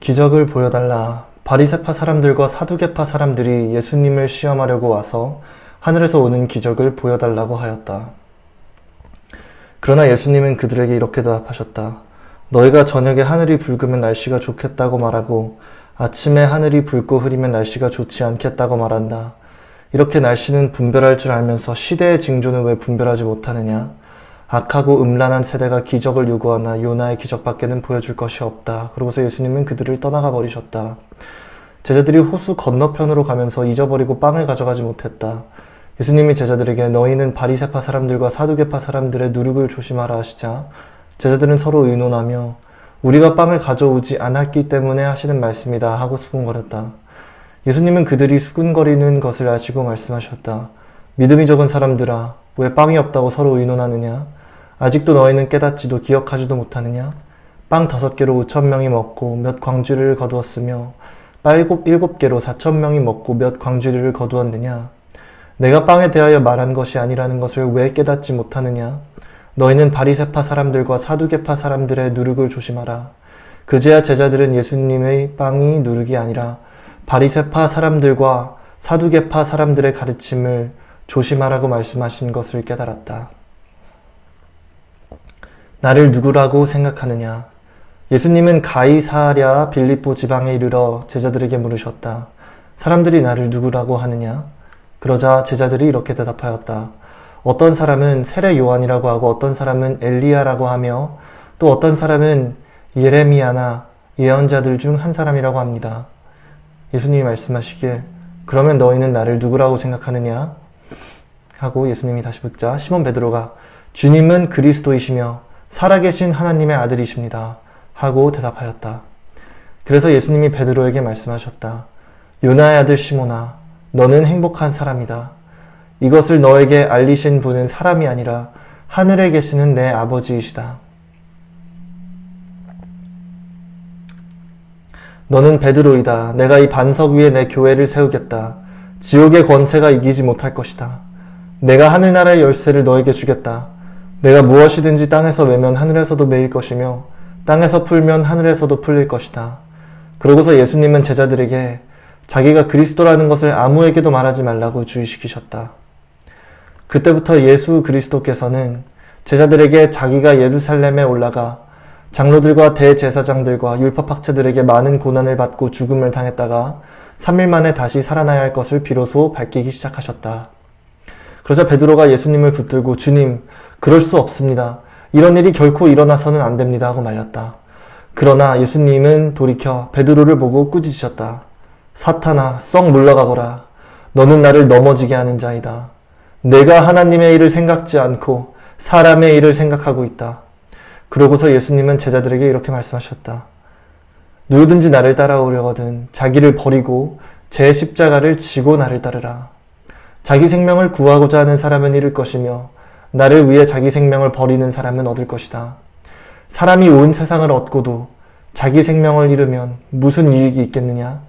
기적을 보여달라. 바리새파 사람들과 사두개파 사람들이 예수님을 시험하려고 와서 하늘에서 오는 기적을 보여달라고 하였다. 그러나 예수님은 그들에게 이렇게 대답하셨다. 너희가 저녁에 하늘이 붉으면 날씨가 좋겠다고 말하고 아침에 하늘이 붉고 흐리면 날씨가 좋지 않겠다고 말한다. 이렇게 날씨는 분별할 줄 알면서 시대의 징조는 왜 분별하지 못하느냐? 악하고 음란한 세대가 기적을 요구하나 요나의 기적밖에는 보여줄 것이 없다. 그러고서 예수님은 그들을 떠나가 버리셨다. 제자들이 호수 건너편으로 가면서 잊어버리고 빵을 가져가지 못했다. 예수님이 제자들에게 너희는 바리새파 사람들과 사두개파 사람들의 누룩을 조심하라 하시자 제자들은 서로 의논하며 우리가 빵을 가져오지 않았기 때문에 하시는 말씀이다 하고 수군거렸다. 예수님은 그들이 수군거리는 것을 아시고 말씀하셨다. 믿음이 적은 사람들아, 왜 빵이 없다고 서로 의논하느냐? 아직도 너희는 깨닫지도 기억하지도 못하느냐? 빵 5개로 5,000명이 먹고 몇 광주리를 거두었으며 빨곱 7개로 4,000명이 먹고 몇 광주리를 거두었느냐? 내가 빵에 대하여 말한 것이 아니라는 것을 왜 깨닫지 못하느냐? 너희는 바리새파 사람들과 사두개파 사람들의 누룩을 조심하라. 그제야 제자들은 예수님의 빵이 누룩이 아니라 바리새파 사람들과 사두개파 사람들의 가르침을 조심하라고 말씀하신 것을 깨달았다. 나를 누구라고 생각하느냐? 예수님은 가이사랴 빌립보 지방에 이르러 제자들에게 물으셨다. 사람들이 나를 누구라고 하느냐? 그러자 제자들이 이렇게 대답하였다. 어떤 사람은 세례 요한이라고 하고 어떤 사람은 엘리야라고 하며 또 어떤 사람은 예레미야나 예언자들 중 한 사람이라고 합니다. 예수님이 말씀하시길 그러면 너희는 나를 누구라고 생각하느냐? 하고 예수님이 다시 묻자 시몬 베드로가 주님은 그리스도이시며 살아계신 하나님의 아들이십니다. 하고 대답하였다. 그래서 예수님이 베드로에게 말씀하셨다. 요나의 아들 시몬아, 너는 행복한 사람이다. 이것을 너에게 알리신 분은 사람이 아니라 하늘에 계시는 내 아버지이시다. 너는 베드로이다. 내가 이 반석 위에 내 교회를 세우겠다. 지옥의 권세가 이기지 못할 것이다. 내가 하늘나라의 열쇠를 너에게 주겠다. 내가 무엇이든지 땅에서 매면 하늘에서도 매일 것이며 땅에서 풀면 하늘에서도 풀릴 것이다. 그러고서 예수님은 제자들에게 자기가 그리스도라는 것을 아무에게도 말하지 말라고 주의시키셨다. 그때부터 예수 그리스도께서는 제자들에게 자기가 예루살렘에 올라가 장로들과 대제사장들과 율법학자들에게 많은 고난을 받고 죽음을 당했다가 3일 만에 다시 살아나야 할 것을 비로소 밝히기 시작하셨다. 그러자 베드로가 예수님을 붙들고 주님, 그럴 수 없습니다. 이런 일이 결코 일어나서는 안 됩니다 하고 말렸다. 그러나 예수님은 돌이켜 베드로를 보고 꾸짖으셨다. 사탄아, 썩 물러가거라. 너는 나를 넘어지게 하는 자이다. 내가 하나님의 일을 생각지 않고 사람의 일을 생각하고 있다. 그러고서 예수님은 제자들에게 이렇게 말씀하셨다. 누구든지 나를 따라오려거든 자기를 버리고 제 십자가를 지고 나를 따르라. 자기 생명을 구하고자 하는 사람은 잃을 것이며 나를 위해 자기 생명을 버리는 사람은 얻을 것이다. 사람이 온 세상을 얻고도 자기 생명을 잃으면 무슨 유익이 있겠느냐?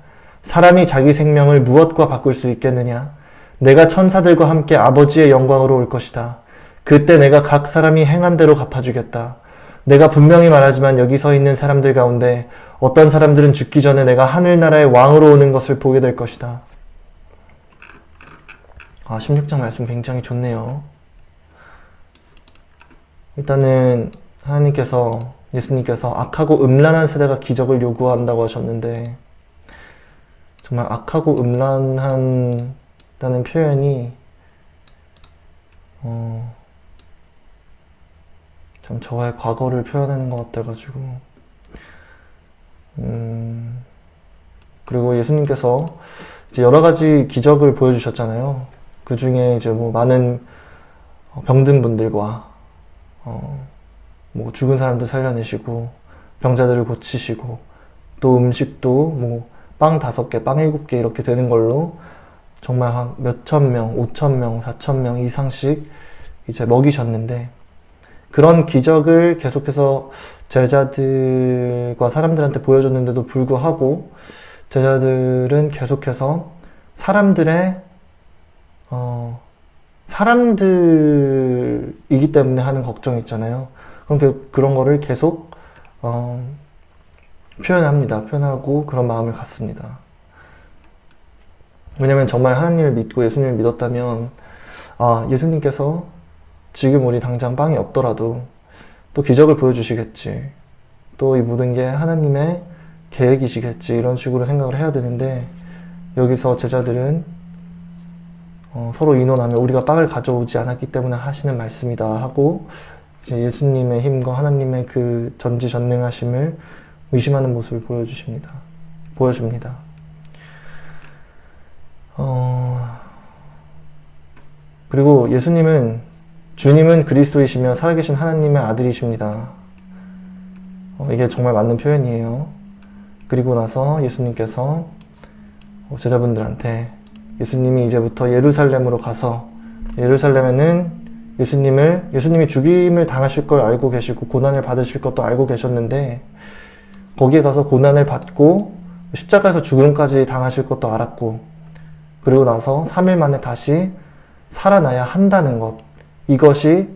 사람이 자기 생명을 무엇과 바꿀 수 있겠느냐? 내가 천사들과 함께 아버지의 영광으로 올 것이다. 그때 내가 각 사람이 행한 대로 갚아주겠다. 내가 분명히 말하지만 여기 서 있는 사람들 가운데 어떤 사람들은 죽기 전에 내가 하늘나라의 왕으로 오는 것을 보게 될 것이다. 16장 말씀 굉장히 좋네요. 일단은 예수님께서 악하고 음란한 세대가 기적을 요구한다고 하셨는데 정말 악하고 음란하다는 표현이 참 저의 과거를 표현하는 것 같아가지고 그리고 예수님께서 이제 여러 가지 기적을 보여주셨잖아요. 그 중에 이제 많은 병든 분들과 죽은 사람도 살려내시고 병자들을 고치시고 또 음식도 빵 5개, 빵 7개 이렇게 되는 걸로 정말 한 몇천 명, 5,000명, 4,000명 이상씩 이제 먹이셨는데 그런 기적을 계속해서 제자들과 사람들한테 보여줬는데도 불구하고 제자들은 계속해서 사람들이기 때문에 하는 걱정이 있잖아요. 그럼 그런 거를 계속 표현합니다. 표현하고 그런 마음을 갖습니다. 왜냐면 정말 하나님을 믿고 예수님을 믿었다면, 아, 예수님께서 지금 우리 당장 빵이 없더라도 또 기적을 보여주시겠지. 또 이 모든 게 하나님의 계획이시겠지. 이런 식으로 생각을 해야 되는데, 여기서 제자들은 서로 의논하며 우리가 빵을 가져오지 않았기 때문에 하시는 말씀이다 하고, 이제 예수님의 힘과 하나님의 그 전지전능하심을 의심하는 모습을 보여줍니다. 그리고 주님은 그리스도이시며 살아계신 하나님의 아들이십니다. 이게 정말 맞는 표현이에요. 그리고 나서 예수님께서 제자분들한테 예수님이 이제부터 예루살렘으로 가서, 예루살렘에는 예수님이 죽임을 당하실 걸 알고 계시고 고난을 받으실 것도 알고 계셨는데, 거기에 가서 고난을 받고 십자가에서 죽음까지 당하실 것도 알았고, 그리고 나서 3일 만에 다시 살아나야 한다는 것, 이것이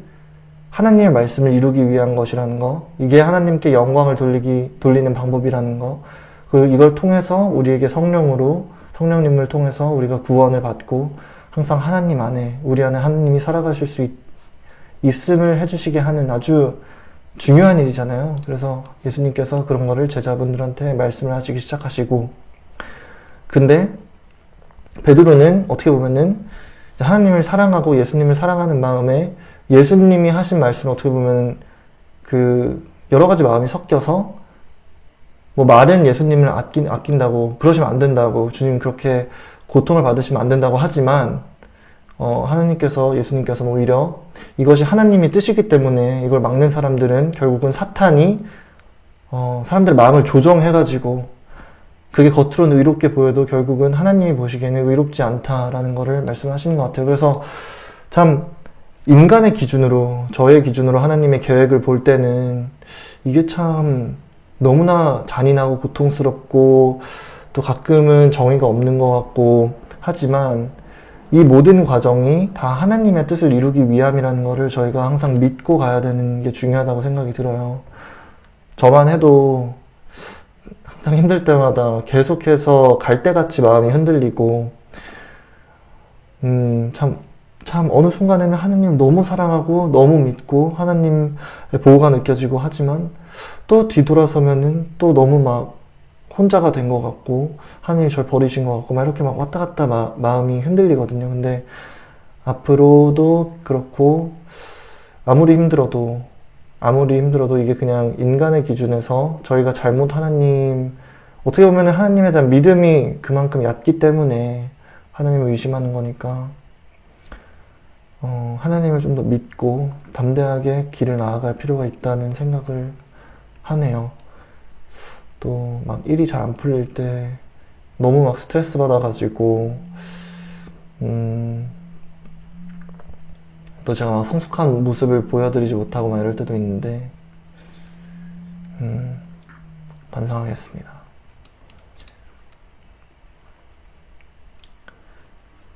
하나님의 말씀을 이루기 위한 것이라는 것, 이게 하나님께 영광을 돌리는 방법이라는 것, 그리고 이걸 통해서 우리에게 성령님을 통해서 우리가 구원을 받고 항상 하나님 안에, 우리 안에 하나님이 살아가실 수 있음을 해주시게 하는 아주 중요한 일이잖아요. 그래서 예수님께서 그런 거를 제자분들한테 말씀을 하시기 시작하시고, 근데 베드로는 어떻게 보면은 하나님을 사랑하고 예수님을 사랑하는 마음에 예수님이 하신 말씀을 어떻게 보면은 여러 가지 마음이 섞여서, 뭐 말은 예수님을 아낀다고, 그러시면 안 된다고, 주님 그렇게 고통을 받으시면 안 된다고 하지만, 예수님께서는 오히려 이것이 하나님의 뜻이기 때문에 이걸 막는 사람들은 결국은 사탄이, 사람들의 마음을 조정해가지고, 그게 겉으로는 의롭게 보여도 결국은 하나님이 보시기에는 의롭지 않다라는 거를 말씀하시는 것 같아요. 그래서 참, 인간의 기준으로, 저의 기준으로 하나님의 계획을 볼 때는 이게 참 너무나 잔인하고 고통스럽고, 또 가끔은 정의가 없는 것 같고 하지만, 이 모든 과정이 다 하나님의 뜻을 이루기 위함이라는 거를 저희가 항상 믿고 가야 되는 게 중요하다고 생각이 들어요. 저만 해도 항상 힘들 때마다 계속해서 갈대같이 마음이 흔들리고, 참 어느 순간에는 하나님을 너무 사랑하고 너무 믿고 하나님의 보호가 느껴지고 하지만, 또 뒤돌아서면은 또 너무 막 혼자가 된 것 같고 하나님이 저를 버리신 것 같고 막 이렇게 막 왔다 갔다 마음이 흔들리거든요. 근데 앞으로도 그렇고, 아무리 힘들어도 이게 그냥 인간의 기준에서 저희가 어떻게 보면 하나님에 대한 믿음이 그만큼 얕기 때문에 하나님을 의심하는 거니까, 하나님을 좀 더 믿고 담대하게 길을 나아갈 필요가 있다는 생각을 하네요. 또 막 일이 잘 안 풀릴 때 너무 막 스트레스 받아가지고, 또 제가 막 성숙한 모습을 보여드리지 못하고 막 이럴 때도 있는데, 반성하겠습니다.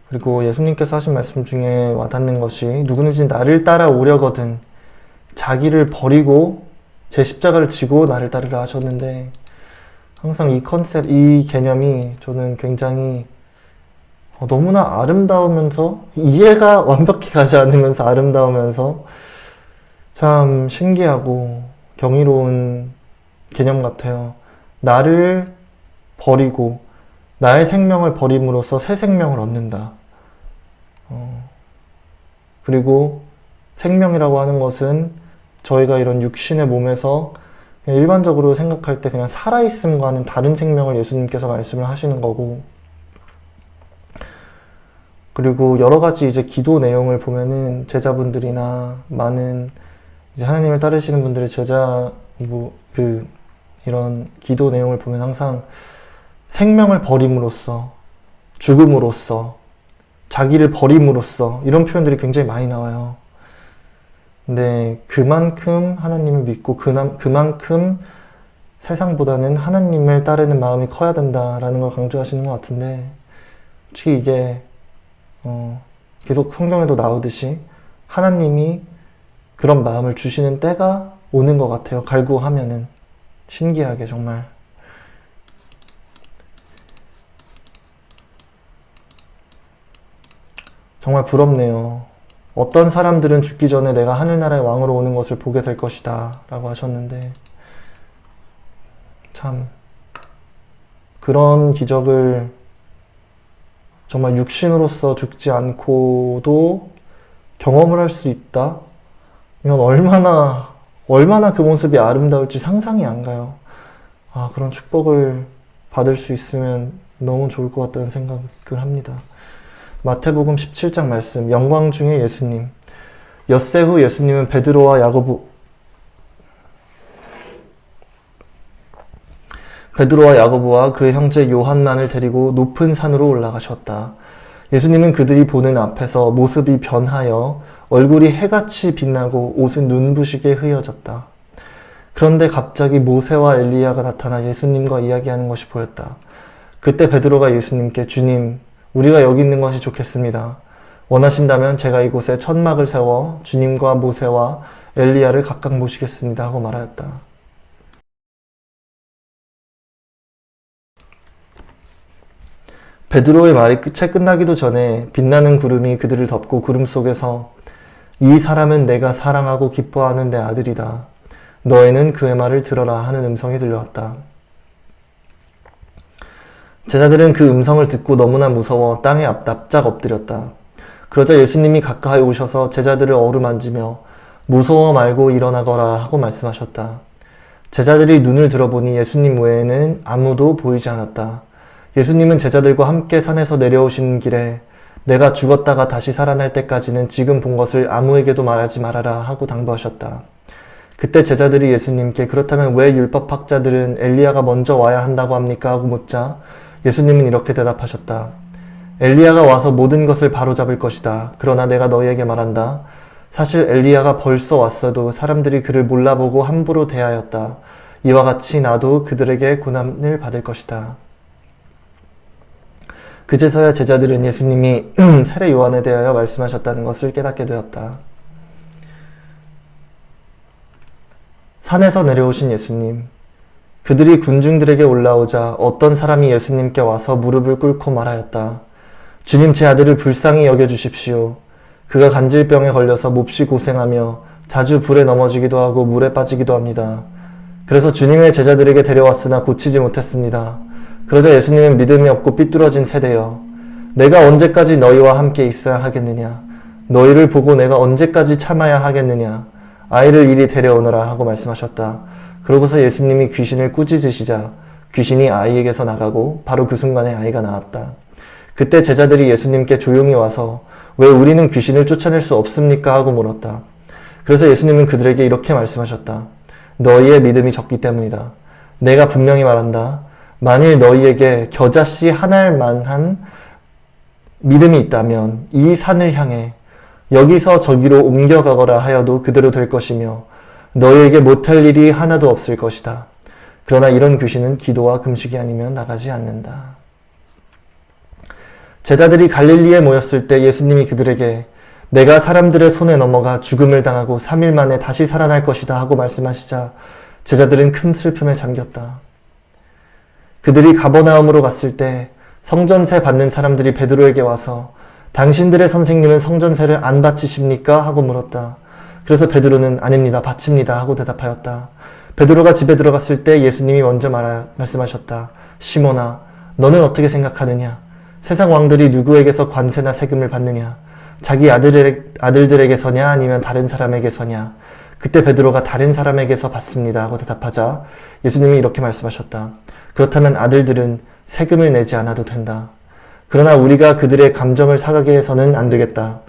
그리고 예수님께서 하신 말씀 중에 와닿는 것이, 누구든지 나를 따라오려거든 자기를 버리고 제 십자가를 지고 나를 따르라 하셨는데, 항상 이 개념이 저는 굉장히 너무나 아름다우면서, 이해가 완벽히 가지 않으면서 아름다우면서 참 신기하고 경이로운 개념 같아요. 나를 버리고 나의 생명을 버림으로써 새 생명을 얻는다. 그리고 생명이라고 하는 것은 저희가 이런 육신의 몸에서 그냥 일반적으로 생각할 때 그냥 살아있음과는 다른 생명을 예수님께서 말씀을 하시는 거고, 그리고 여러 가지 이제 기도 내용을 보면은 제자분들이나 많은 이제 하나님을 따르시는 분들의 이런 기도 내용을 보면 항상 생명을 버림으로써, 죽음으로써, 자기를 버림으로써, 이런 표현들이 굉장히 많이 나와요. 근데 그만큼 하나님을 믿고 그만큼 세상보다는 하나님을 따르는 마음이 커야 된다라는 걸 강조하시는 것 같은데, 솔직히 이게 계속 성경에도 나오듯이 하나님이 그런 마음을 주시는 때가 오는 것 같아요. 갈구하면은. 신기하게 정말. 정말 부럽네요. 어떤 사람들은 죽기 전에 내가 하늘나라의 왕으로 오는 것을 보게 될 것이다 라고 하셨는데, 참 그런 기적을 정말 육신으로서 죽지 않고도 경험을 할 수 있다? 이건 얼마나 그 모습이 아름다울지 상상이 안 가요. 그런 축복을 받을 수 있으면 너무 좋을 것 같다는 생각을 합니다. 마태복음 17장 말씀, 영광 중에 예수님. 엿새 후 예수님은 베드로와 야고보와 그의 형제 요한만을 데리고 높은 산으로 올라가셨다. 예수님은 그들이 보는 앞에서 모습이 변하여 얼굴이 해같이 빛나고 옷은 눈부시게 흐려졌다. 그런데 갑자기 모세와 엘리야가 나타나 예수님과 이야기하는 것이 보였다. 그때 베드로가 예수님께 주님, 우리가 여기 있는 것이 좋겠습니다. 원하신다면 제가 이곳에 천막을 세워 주님과 모세와 엘리야를 각각 모시겠습니다 하고 말하였다. 베드로의 말이 채 끝나기도 전에 빛나는 구름이 그들을 덮고 구름 속에서 이 사람은 내가 사랑하고 기뻐하는 내 아들이다. 너희는 그의 말을 들어라 하는 음성이 들려왔다. 제자들은 그 음성을 듣고 너무나 무서워 땅에 납작 엎드렸다. 그러자 예수님이 가까이 오셔서 제자들을 어루만지며 무서워 말고 일어나거라 하고 말씀하셨다. 제자들이 눈을 들어보니 예수님 외에는 아무도 보이지 않았다. 예수님은 제자들과 함께 산에서 내려오시는 길에 내가 죽었다가 다시 살아날 때까지는 지금 본 것을 아무에게도 말하지 말아라 하고 당부하셨다. 그때 제자들이 예수님께 그렇다면 왜 율법학자들은 엘리야가 먼저 와야 한다고 합니까? 하고 묻자 예수님은 이렇게 대답하셨다. 엘리야가 와서 모든 것을 바로잡을 것이다. 그러나 내가 너희에게 말한다. 사실 엘리야가 벌써 왔어도 사람들이 그를 몰라보고 함부로 대하였다. 이와 같이 나도 그들에게 고난을 받을 것이다. 그제서야 제자들은 예수님이 세례 요한에 대하여 말씀하셨다는 것을 깨닫게 되었다. 산에서 내려오신 예수님. 그들이 군중들에게 올라오자 어떤 사람이 예수님께 와서 무릎을 꿇고 말하였다. 주님, 제 아들을 불쌍히 여겨주십시오. 그가 간질병에 걸려서 몹시 고생하며 자주 불에 넘어지기도 하고 물에 빠지기도 합니다. 그래서 주님의 제자들에게 데려왔으나 고치지 못했습니다. 그러자 예수님은 믿음이 없고 삐뚤어진 세대여, 내가 언제까지 너희와 함께 있어야 하겠느냐? 너희를 보고 내가 언제까지 참아야 하겠느냐? 아이를 이리 데려오너라 하고 말씀하셨다. 그러고서 예수님이 귀신을 꾸짖으시자 귀신이 아이에게서 나가고 바로 그 순간에 아이가 나왔다. 그때 제자들이 예수님께 조용히 와서 왜 우리는 귀신을 쫓아낼 수 없습니까? 하고 물었다. 그래서 예수님은 그들에게 이렇게 말씀하셨다. 너희의 믿음이 적기 때문이다. 내가 분명히 말한다. 만일 너희에게 겨자씨 한 알만한 믿음이 있다면 이 산을 향해 여기서 저기로 옮겨가거라 하여도 그대로 될 것이며 너희에게 못할 일이 하나도 없을 것이다. 그러나 이런 귀신은 기도와 금식이 아니면 나가지 않는다. 제자들이 갈릴리에 모였을 때 예수님이 그들에게 내가 사람들의 손에 넘어가 죽음을 당하고 3일 만에 다시 살아날 것이다 하고 말씀하시자 제자들은 큰 슬픔에 잠겼다. 그들이 가버나움으로 갔을 때 성전세 받는 사람들이 베드로에게 와서 당신들의 선생님은 성전세를 안 바치십니까? 하고 물었다. 그래서 베드로는 아닙니다. 바칩니다. 하고 대답하였다. 베드로가 집에 들어갔을 때 예수님이 먼저 말씀하셨다. 시몬아, 너는 어떻게 생각하느냐? 세상 왕들이 누구에게서 관세나 세금을 받느냐? 자기 아들들에게서냐 아니면 다른 사람에게서냐? 그때 베드로가 다른 사람에게서 받습니다. 하고 대답하자 예수님이 이렇게 말씀하셨다. 그렇다면 아들들은 세금을 내지 않아도 된다. 그러나 우리가 그들의 감정을 사가게 해서는 안 되겠다.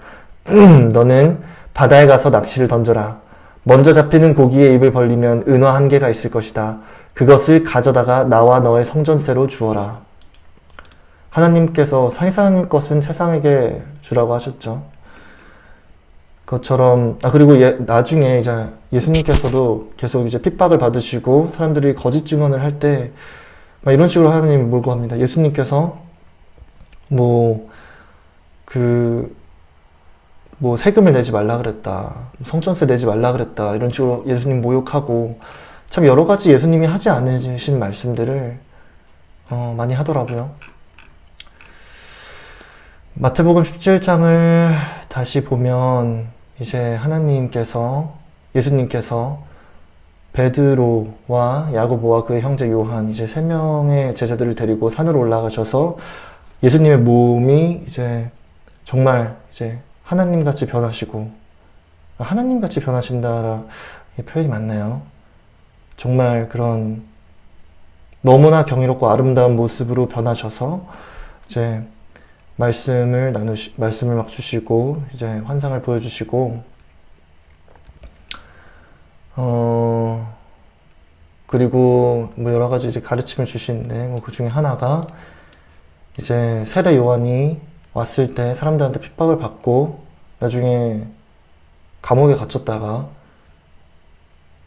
너는 바다에 가서 낚시를 던져라. 먼저 잡히는 고기의 입을 벌리면 은화 1개가 있을 것이다. 그것을 가져다가 나와 너의 성전세로 주어라. 하나님께서 세상의 것은 세상에게 주라고 하셨죠. 그것처럼 그리고 나중에 이제 예수님께서도 계속 이제 핍박을 받으시고 사람들이 거짓 증언을 할 때 이런 식으로 하나님이 몰고 합니다. 예수님께서 세금을 내지 말라 그랬다. 성전세 내지 말라 그랬다. 이런 식으로 예수님 모욕하고 참 여러 가지 예수님이 하지 않으신 말씀들을 많이 하더라고요. 마태복음 17장을 다시 보면 이제 하나님께서, 예수님께서 베드로와 야고보와 그의 형제 요한 이제 3명의 제자들을 데리고 산으로 올라가셔서 예수님의 몸이 이제 정말 이제 하나님같이 변하시고, 하나님같이 변하신다라 표현이 맞나요? 정말 그런 너무나 경이롭고 아름다운 모습으로 변하셔서 이제 말씀을 막 주시고 이제 환상을 보여주시고, 그리고 뭐 여러 가지 이제 가르침을 주시는데, 뭐 그 중에 하나가 이제 세례 요한이 왔을 때 사람들한테 핍박을 받고 나중에 감옥에 갇혔다가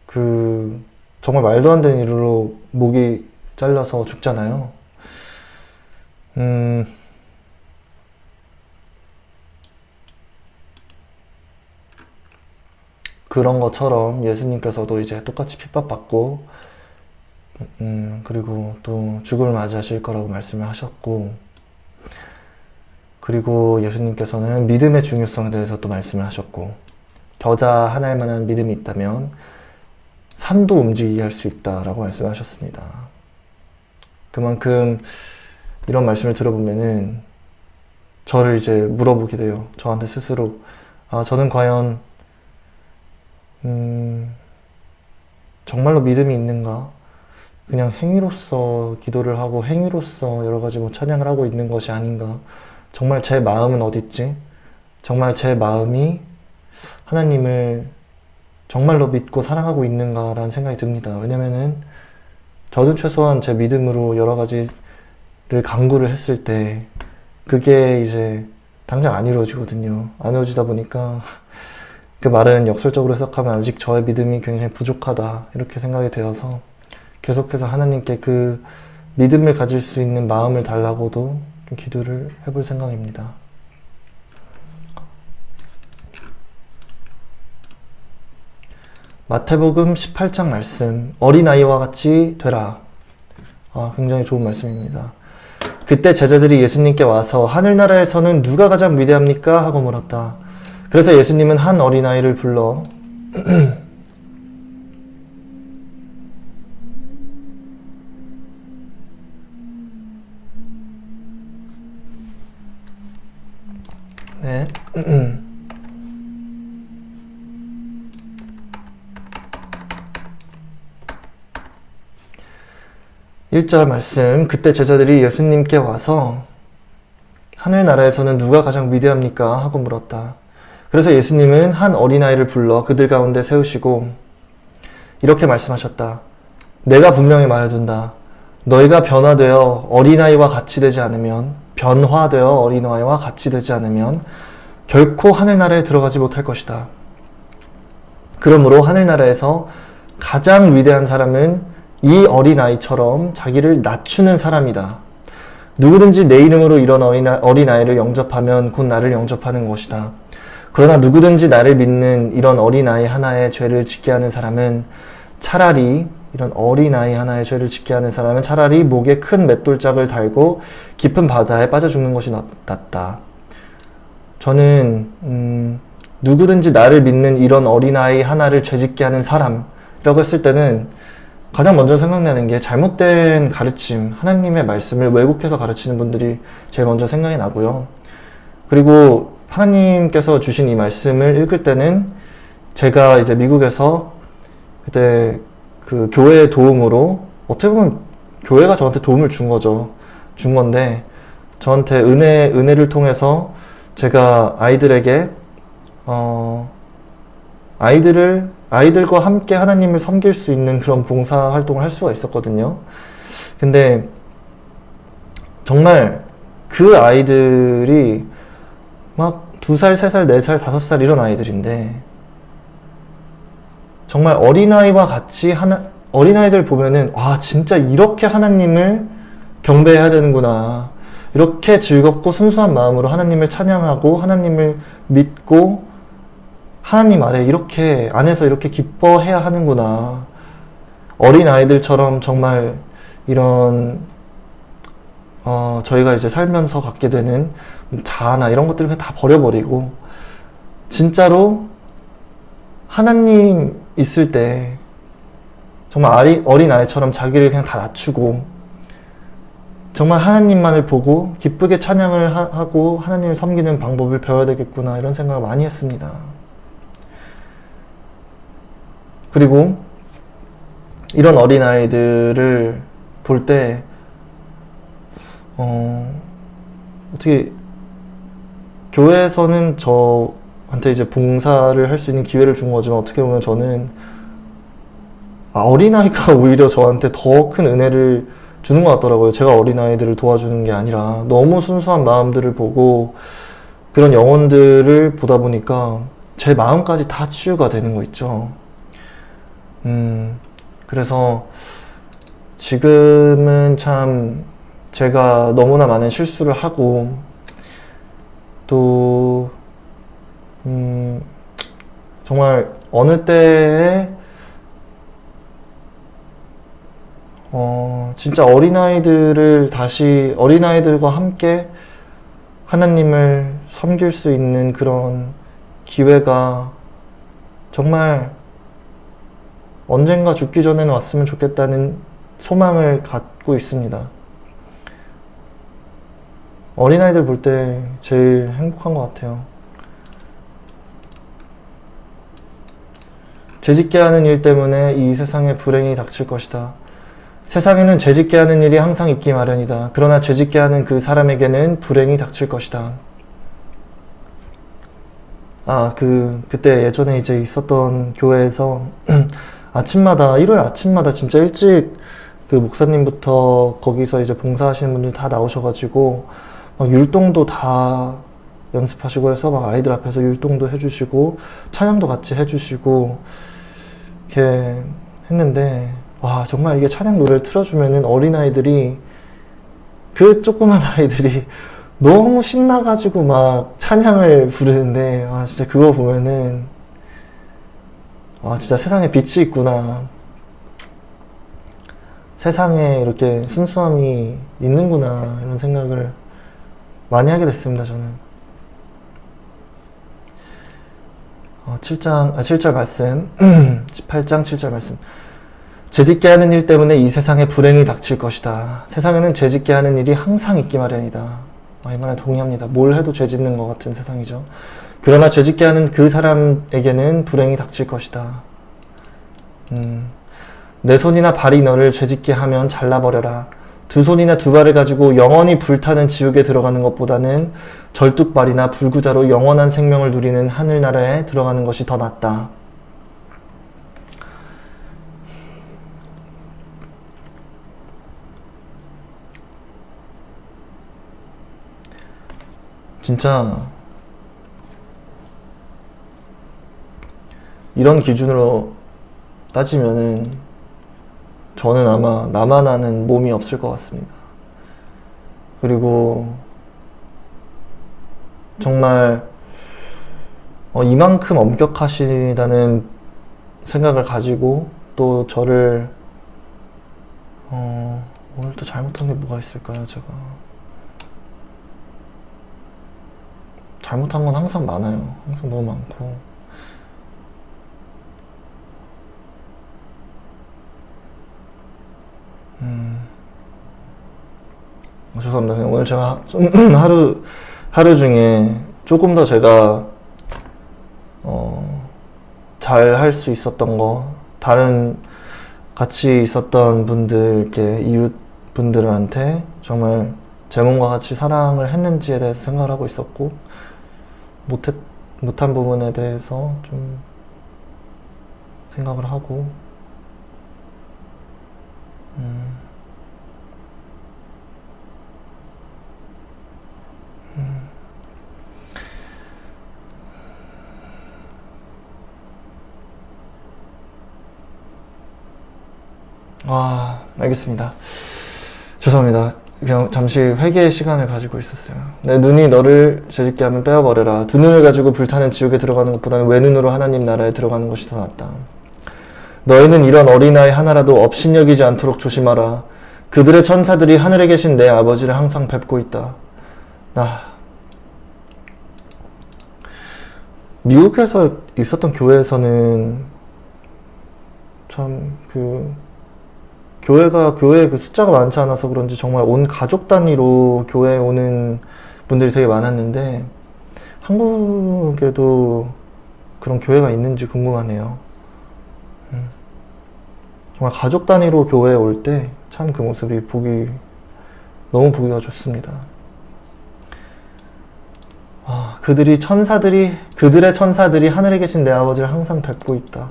그 정말 말도 안 되는 일로 목이 잘려서 죽잖아요. 그런 것처럼 예수님께서도 이제 똑같이 핍박받고, 그리고 또 죽음을 맞이하실 거라고 말씀을 하셨고, 그리고 예수님께서는 믿음의 중요성에 대해서 또 말씀을 하셨고, 겨자 하나일 만한 믿음이 있다면 산도 움직이게 할 수 있다라고 말씀하셨습니다. 그만큼 이런 말씀을 들어보면은 저를 이제 물어보게 돼요. 저한테 스스로. 저는 과연 정말로 믿음이 있는가? 그냥 행위로서 기도를 하고 행위로서 여러 가지 뭐 찬양을 하고 있는 것이 아닌가? 정말 제 마음은 어디 있지? 정말 제 마음이 하나님을 정말로 믿고 사랑하고 있는가라는 생각이 듭니다. 왜냐면은 저는 최소한 제 믿음으로 여러 가지를 강구를 했을 때 그게 이제 당장 안 이루어지거든요. 안 이루어지다 보니까 그 말은 역설적으로 해석하면 아직 저의 믿음이 굉장히 부족하다 이렇게 생각이 되어서 계속해서 하나님께 그 믿음을 가질 수 있는 마음을 달라고도 좀 기도를 해볼 생각입니다. 마태복음 18장 말씀, 어린아이와 같이 되라. 굉장히 좋은 말씀입니다. 그때 제자들이 예수님께 와서 하늘나라에서는 누가 가장 위대합니까? 하고 물었다. 그래서 예수님은 한 어린아이를 불러 네. 1절 말씀, 그때 제자들이 예수님께 와서 하늘나라에서는 누가 가장 위대합니까? 하고 물었다. 그래서 예수님은 한 어린아이를 불러 그들 가운데 세우시고 이렇게 말씀하셨다. 내가 분명히 말해둔다. 너희가 변화되어 어린아이와 같이 되지 않으면, 결코 하늘나라에 들어가지 못할 것이다. 그러므로 하늘나라에서 가장 위대한 사람은 이 어린아이처럼 자기를 낮추는 사람이다. 누구든지 내 이름으로 이런 어린아이를 영접하면 곧 나를 영접하는 것이다. 그러나 누구든지 나를 믿는 이런 어린아이 하나의 죄를 짓게 하는 사람은 차라리 목에 큰 맷돌짝을 달고 깊은 바다에 빠져 죽는 것이 낫다. 저는 누구든지 나를 믿는 이런 어린아이 하나를 죄짓게 하는 사람이라고 했을 때는 가장 먼저 생각나는 게 잘못된 가르침, 하나님의 말씀을 왜곡해서 가르치는 분들이 제일 먼저 생각이 나고요. 그리고 하나님께서 주신 이 말씀을 읽을 때는 제가 이제 미국에서 그때 그 교회의 도움으로, 어떻게 보면 교회가 저한테 도움을 준 건데, 저한테 은혜를 통해서 제가 아이들에게, 아이들과 함께 하나님을 섬길 수 있는 그런 봉사 활동을 할 수가 있었거든요. 근데 정말 그 아이들이 막 2살, 3살, 4살, 5살 이런 아이들인데, 정말 어린아이와 같이 어린아이들 보면은 진짜 이렇게 하나님을 경배해야 되는구나, 이렇게 즐겁고 순수한 마음으로 하나님을 찬양하고 하나님을 믿고 하나님 안에서 이렇게 기뻐해야 하는구나. 어린아이들처럼 정말 이런 저희가 이제 살면서 갖게 되는 자아나 이런 것들을 그냥 다 버려버리고, 진짜로 하나님 있을 때 정말 어린아이처럼 자기를 그냥 다 낮추고, 정말 하나님만을 보고 기쁘게 찬양을 하고 하나님을 섬기는 방법을 배워야 되겠구나, 이런 생각을 많이 했습니다. 그리고 이런 어린아이들을 볼 때 어떻게 교회에서는 저한테 이제 봉사를 할 수 있는 기회를 준 거지만, 어떻게 보면 저는 어린아이가 오히려 저한테 더 큰 은혜를 주는 것 같더라고요. 제가 어린아이들을 도와주는 게 아니라 너무 순수한 마음들을 보고 그런 영혼들을 보다 보니까 제 마음까지 다 치유가 되는 거 있죠. 그래서 지금은 참 제가 너무나 많은 실수를 하고, 또 정말 어느 때에 진짜 어린아이들과 함께 하나님을 섬길 수 있는 그런 기회가 정말 언젠가 죽기 전에는 왔으면 좋겠다는 소망을 갖고 있습니다. 어린아이들 볼 때 제일 행복한 것 같아요. 죄짓게 하는 일 때문에 이 세상에 불행이 닥칠 것이다. 세상에는 죄짓게 하는 일이 항상 있기 마련이다. 그러나 죄짓게 하는 그 사람에게는 불행이 닥칠 것이다. 그때 예전에 이제 있었던 교회에서 일요일 아침마다 진짜 일찍 그 목사님부터 거기서 이제 봉사하시는 분들 다 나오셔가지고 막 율동도 다 연습하시고 해서 막 아이들 앞에서 율동도 해주시고 찬양도 같이 해주시고 이렇게 했는데, 와, 정말 이게 찬양 노래를 틀어주면은 어린아이들이, 그 조그만 아이들이 너무 신나가지고 막 찬양을 부르는데, 진짜 그거 보면은, 진짜 세상에 빛이 있구나. 세상에 이렇게 순수함이 있는구나, 이런 생각을 많이 하게 됐습니다, 저는. 7절 말씀, 18장 7절 말씀. 죄짓게 하는 일 때문에 이 세상에 불행이 닥칠 것이다. 세상에는 죄짓게 하는 일이 항상 있기 마련이다. 이 말에 동의합니다. 뭘 해도 죄짓는 것 같은 세상이죠. 그러나 죄짓게 하는 그 사람에게는 불행이 닥칠 것이다. 내 손이나 발이 너를 죄짓게 하면 잘라버려라. 두 손이나 두 발을 가지고 영원히 불타는 지옥에 들어가는 것보다는 절뚝발이나 불구자로 영원한 생명을 누리는 하늘나라에 들어가는 것이 더 낫다. 진짜 이런 기준으로 따지면은 저는 아마 나만 아는 몸이 없을 것 같습니다. 그리고 정말 이만큼 엄격하시다는 생각을 가지고 또 저를 오늘 또 잘못한 게 뭐가 있을까요? 제가 잘못한 건 항상 많아요. 항상 너무 많고. 죄송합니다. 그냥 오늘 제가 좀 하루 중에 조금 더 제가 잘 할 수 있었던 거, 다른 같이 있었던 분들, 이렇게 이웃 분들한테 정말 제 몸과 같이 사랑을 했는지에 대해서 생각을 하고 있었고, 못한 부분에 대해서 좀 생각을 하고, 알겠습니다. 죄송합니다. 그냥 잠시 회개의 시간을 가지고 있었어요. 내 눈이 너를 죄짓게 하면 빼어버려라. 두 눈을 가지고 불타는 지옥에 들어가는 것보다는 외눈으로 하나님 나라에 들어가는 것이 더 낫다. 너희는 이런 어린아이 하나라도 업신여기지 않도록 조심하라. 그들의 천사들이 하늘에 계신 내 아버지를 항상 뵙고 있다. 미국에서 있었던 교회에서는 참 교회에 그 숫자가 많지 않아서 그런지 정말 온 가족 단위로 교회에 오는 분들이 되게 많았는데, 한국에도 그런 교회가 있는지 궁금하네요. 정말 가족 단위로 교회에 올 때 참 그 모습이 너무 보기가 좋습니다. 그들의 천사들이 하늘에 계신 내 아버지를 항상 뵙고 있다.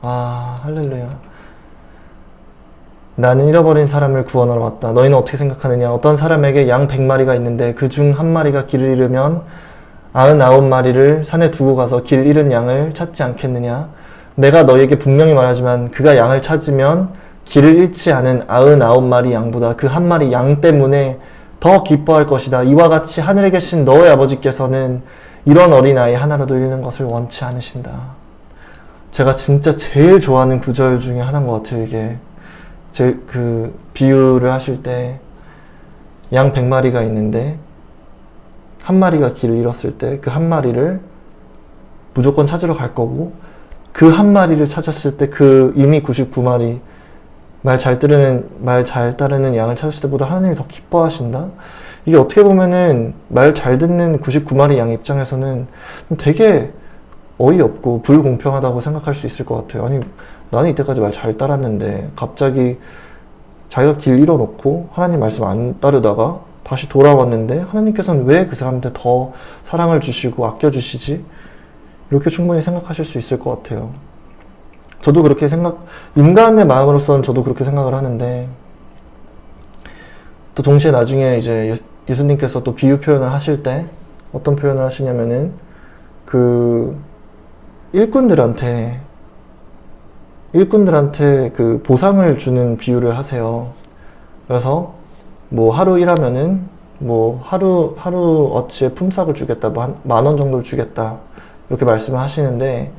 할렐루야. 나는 잃어버린 사람을 구원하러 왔다. 너희는 어떻게 생각하느냐? 어떤 사람에게 양 100마리가 있는데 그 중 한 마리가 길을 잃으면 99마리를 산에 두고 가서 길 잃은 양을 찾지 않겠느냐? 내가 너희에게 분명히 말하지만 그가 양을 찾으면 길을 잃지 않은 99마리 양보다 그 한 마리 양 때문에 더 기뻐할 것이다. 이와 같이 하늘에 계신 너의 아버지께서는 이런 어린아이 하나라도 잃는 것을 원치 않으신다. 제가 진짜 제일 좋아하는 구절 중에 하나인 것 같아요. 이게 비유를 하실 때 양 100마리가 있는데 한 마리가 길을 잃었을 때 그 한 마리를 무조건 찾으러 갈 거고, 그 한 마리를 찾았을 때 그 이미 99마리 말 잘 따르는 양을 찾았을 때보다 하나님이 더 기뻐하신다? 이게 어떻게 보면은 말 잘 듣는 99마리 양 입장에서는 되게 어이없고 불공평하다고 생각할 수 있을 것 같아요. 아니, 나는 이때까지 말 잘 따랐는데 갑자기 자기가 길 잃어놓고 하나님 말씀 안 따르다가 다시 돌아왔는데 하나님께서는 왜 그 사람한테 더 사랑을 주시고 아껴주시지? 이렇게 충분히 생각하실 수 있을 것 같아요. 저도 인간의 마음으로서는 저도 그렇게 생각을 하는데, 또 동시에 나중에 이제 예수님께서 또 비유 표현을 하실 때 어떤 표현을 하시냐면은 일꾼들한테 그 보상을 주는 비유를 하세요. 그래서 뭐 하루 일하면은 뭐 하루 어치의 품삯을 주겠다, 뭐 한 10,000원 정도를 주겠다, 이렇게 말씀을 하시는데,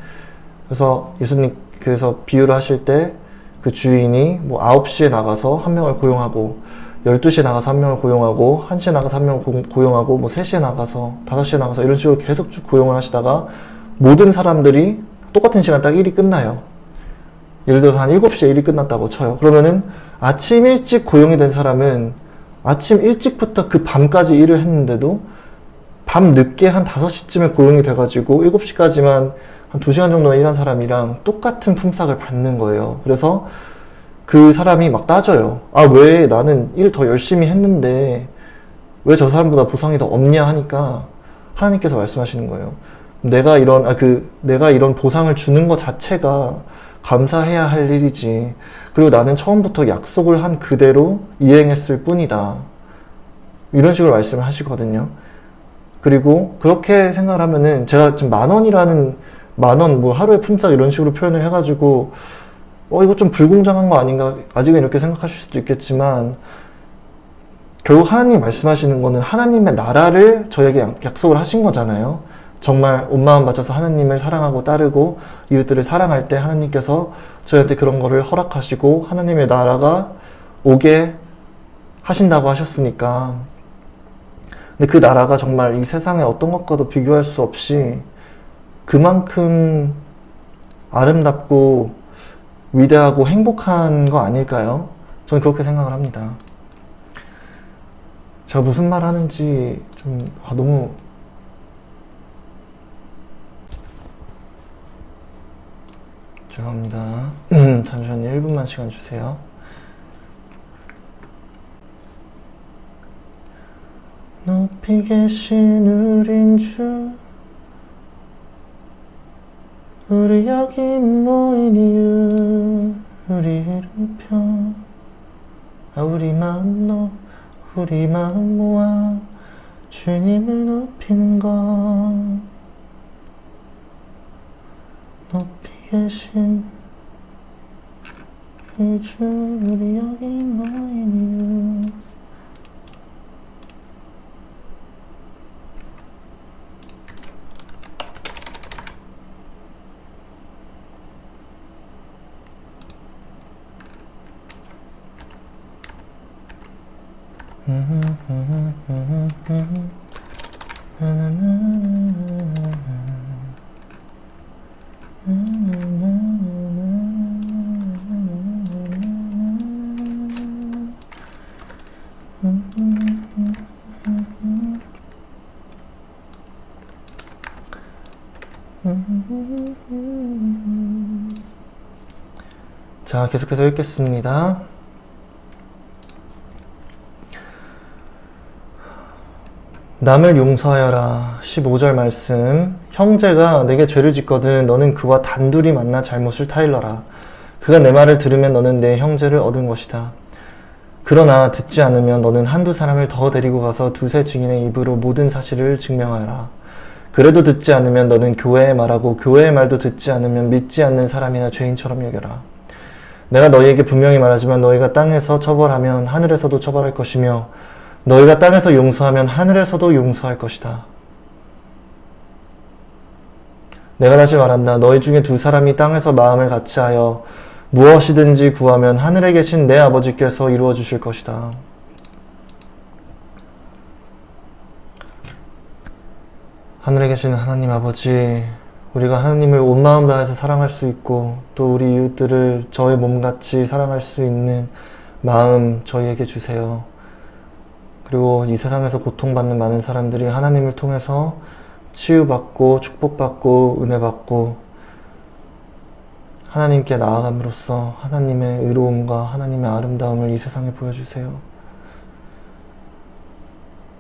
그래서 비유를 하실 때 그 주인이 뭐 9시에 나가서 한 명을 고용하고, 12시에 나가서 한 명을 고용하고, 1시에 나가서 한 명을 고용하고, 뭐 3시에 나가서, 5시에 나가서 이런 식으로 계속 쭉 고용을 하시다가 모든 사람들이 똑같은 시간 딱 일이 끝나요. 예를 들어서 한 7시에 일이 끝났다고 쳐요. 그러면은 아침 일찍 고용이 된 사람은 아침 일찍부터 그 밤까지 일을 했는데도 밤 늦게 한 5시쯤에 고용이 돼가지고 7시까지만 한 2시간 정도만 일한 사람이랑 똑같은 품삯을 받는 거예요. 그래서 그 사람이 막 따져요. 왜 나는 일 더 열심히 했는데 왜 저 사람보다 보상이 더 없냐 하니까 하나님께서 말씀하시는 거예요. 내가 이런 보상을 주는 것 자체가 감사해야 할 일이지. 그리고 나는 처음부터 약속을 한 그대로 이행했을 뿐이다. 이런 식으로 말씀을 하시거든요. 그리고 그렇게 생각을 하면은, 제가 지금 10,000원, 뭐 하루에 품삯 이런 식으로 표현을 해가지고 이거 좀 불공정한 거 아닌가, 아직은 이렇게 생각하실 수도 있겠지만, 결국 하나님이 말씀하시는 거는 하나님의 나라를 저에게 약속을 하신 거잖아요. 정말 온 마음 바쳐서 하나님을 사랑하고 따르고 이웃들을 사랑할 때 하나님께서 저희한테 그런 거를 허락하시고 하나님의 나라가 오게 하신다고 하셨으니까. 근데 그 나라가 정말 이 세상의 어떤 것과도 비교할 수 없이 그만큼 아름답고 위대하고 행복한 거 아닐까요? 저는 그렇게 생각을 합니다. 제가 무슨 말 하는지 좀 너무 죄송합니다. 잠시만요. 1분만 시간 주세요. 높이 계신 우린 주, 우리 여기 모인 이유, 우리 이름표, 우리 마음 모아 주님을 높이는 것. 높이 계신 그 주, 우리 여기 모인 이유. 자, 계속해서 읽겠습니다. 남을 용서하여라. 15절 말씀. 형제가 내게 죄를 짓거든 너는 그와 단둘이 만나 잘못을 타일러라. 그가 내 말을 들으면 너는 내 형제를 얻은 것이다. 그러나 듣지 않으면 너는 한두 사람을 더 데리고 가서 두세 증인의 입으로 모든 사실을 증명하여라. 그래도 듣지 않으면 너는 교회에 말하고 교회의 말도 듣지 않으면 믿지 않는 사람이나 죄인처럼 여겨라. 내가 너희에게 분명히 말하지만 너희가 땅에서 처벌하면 하늘에서도 처벌할 것이며 너희가 땅에서 용서하면 하늘에서도 용서할 것이다. 내가 다시 말한다. 너희 중에 두 사람이 땅에서 마음을 같이하여 무엇이든지 구하면 하늘에 계신 내 아버지께서 이루어 주실 것이다. 하늘에 계신 하나님 아버지, 우리가 하나님을 온 마음 다해서 사랑할 수 있고 또 우리 이웃들을 저의 몸같이 사랑할 수 있는 마음 저희에게 주세요. 그리고 이 세상에서 고통받는 많은 사람들이 하나님을 통해서 치유받고 축복받고 은혜받고 하나님께 나아감으로써 하나님의 의로움과 하나님의 아름다움을 이 세상에 보여주세요.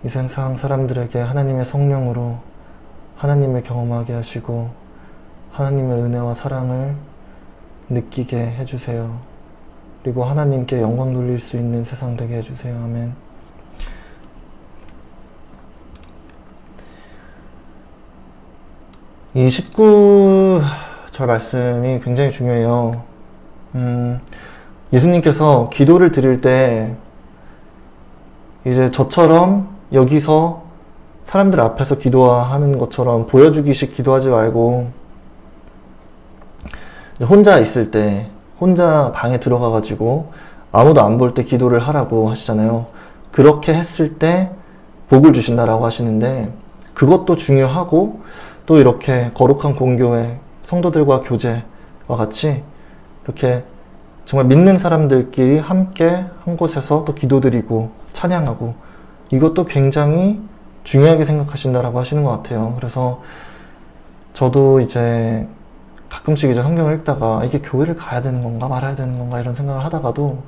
이 세상 사람들에게 하나님의 성령으로 하나님을 경험하게 하시고 하나님의 은혜와 사랑을 느끼게 해주세요. 그리고 하나님께 영광 돌릴 수 있는 세상 되게 해주세요. 아멘. 이 19절 말씀이 굉장히 중요해요. 예수님께서 기도를 드릴 때 이제 저처럼 여기서 사람들 앞에서 기도하는 것처럼 보여주기식 기도하지 말고 혼자 있을 때 혼자 방에 들어가가지고 아무도 안 볼 때 기도를 하라고 하시잖아요. 그렇게 했을 때 복을 주신다라고 하시는데 그것도 중요하고 또 이렇게 거룩한 공교회 성도들과 교제와 같이 이렇게 정말 믿는 사람들끼리 함께 한 곳에서 또 기도드리고 찬양하고 이것도 굉장히 중요하게 생각하신다라고 하시는 것 같아요. 그래서 저도 이제 가끔씩 이제 성경을 읽다가 이게 교회를 가야 되는 건가 말아야 되는 건가 이런 생각을 하다가도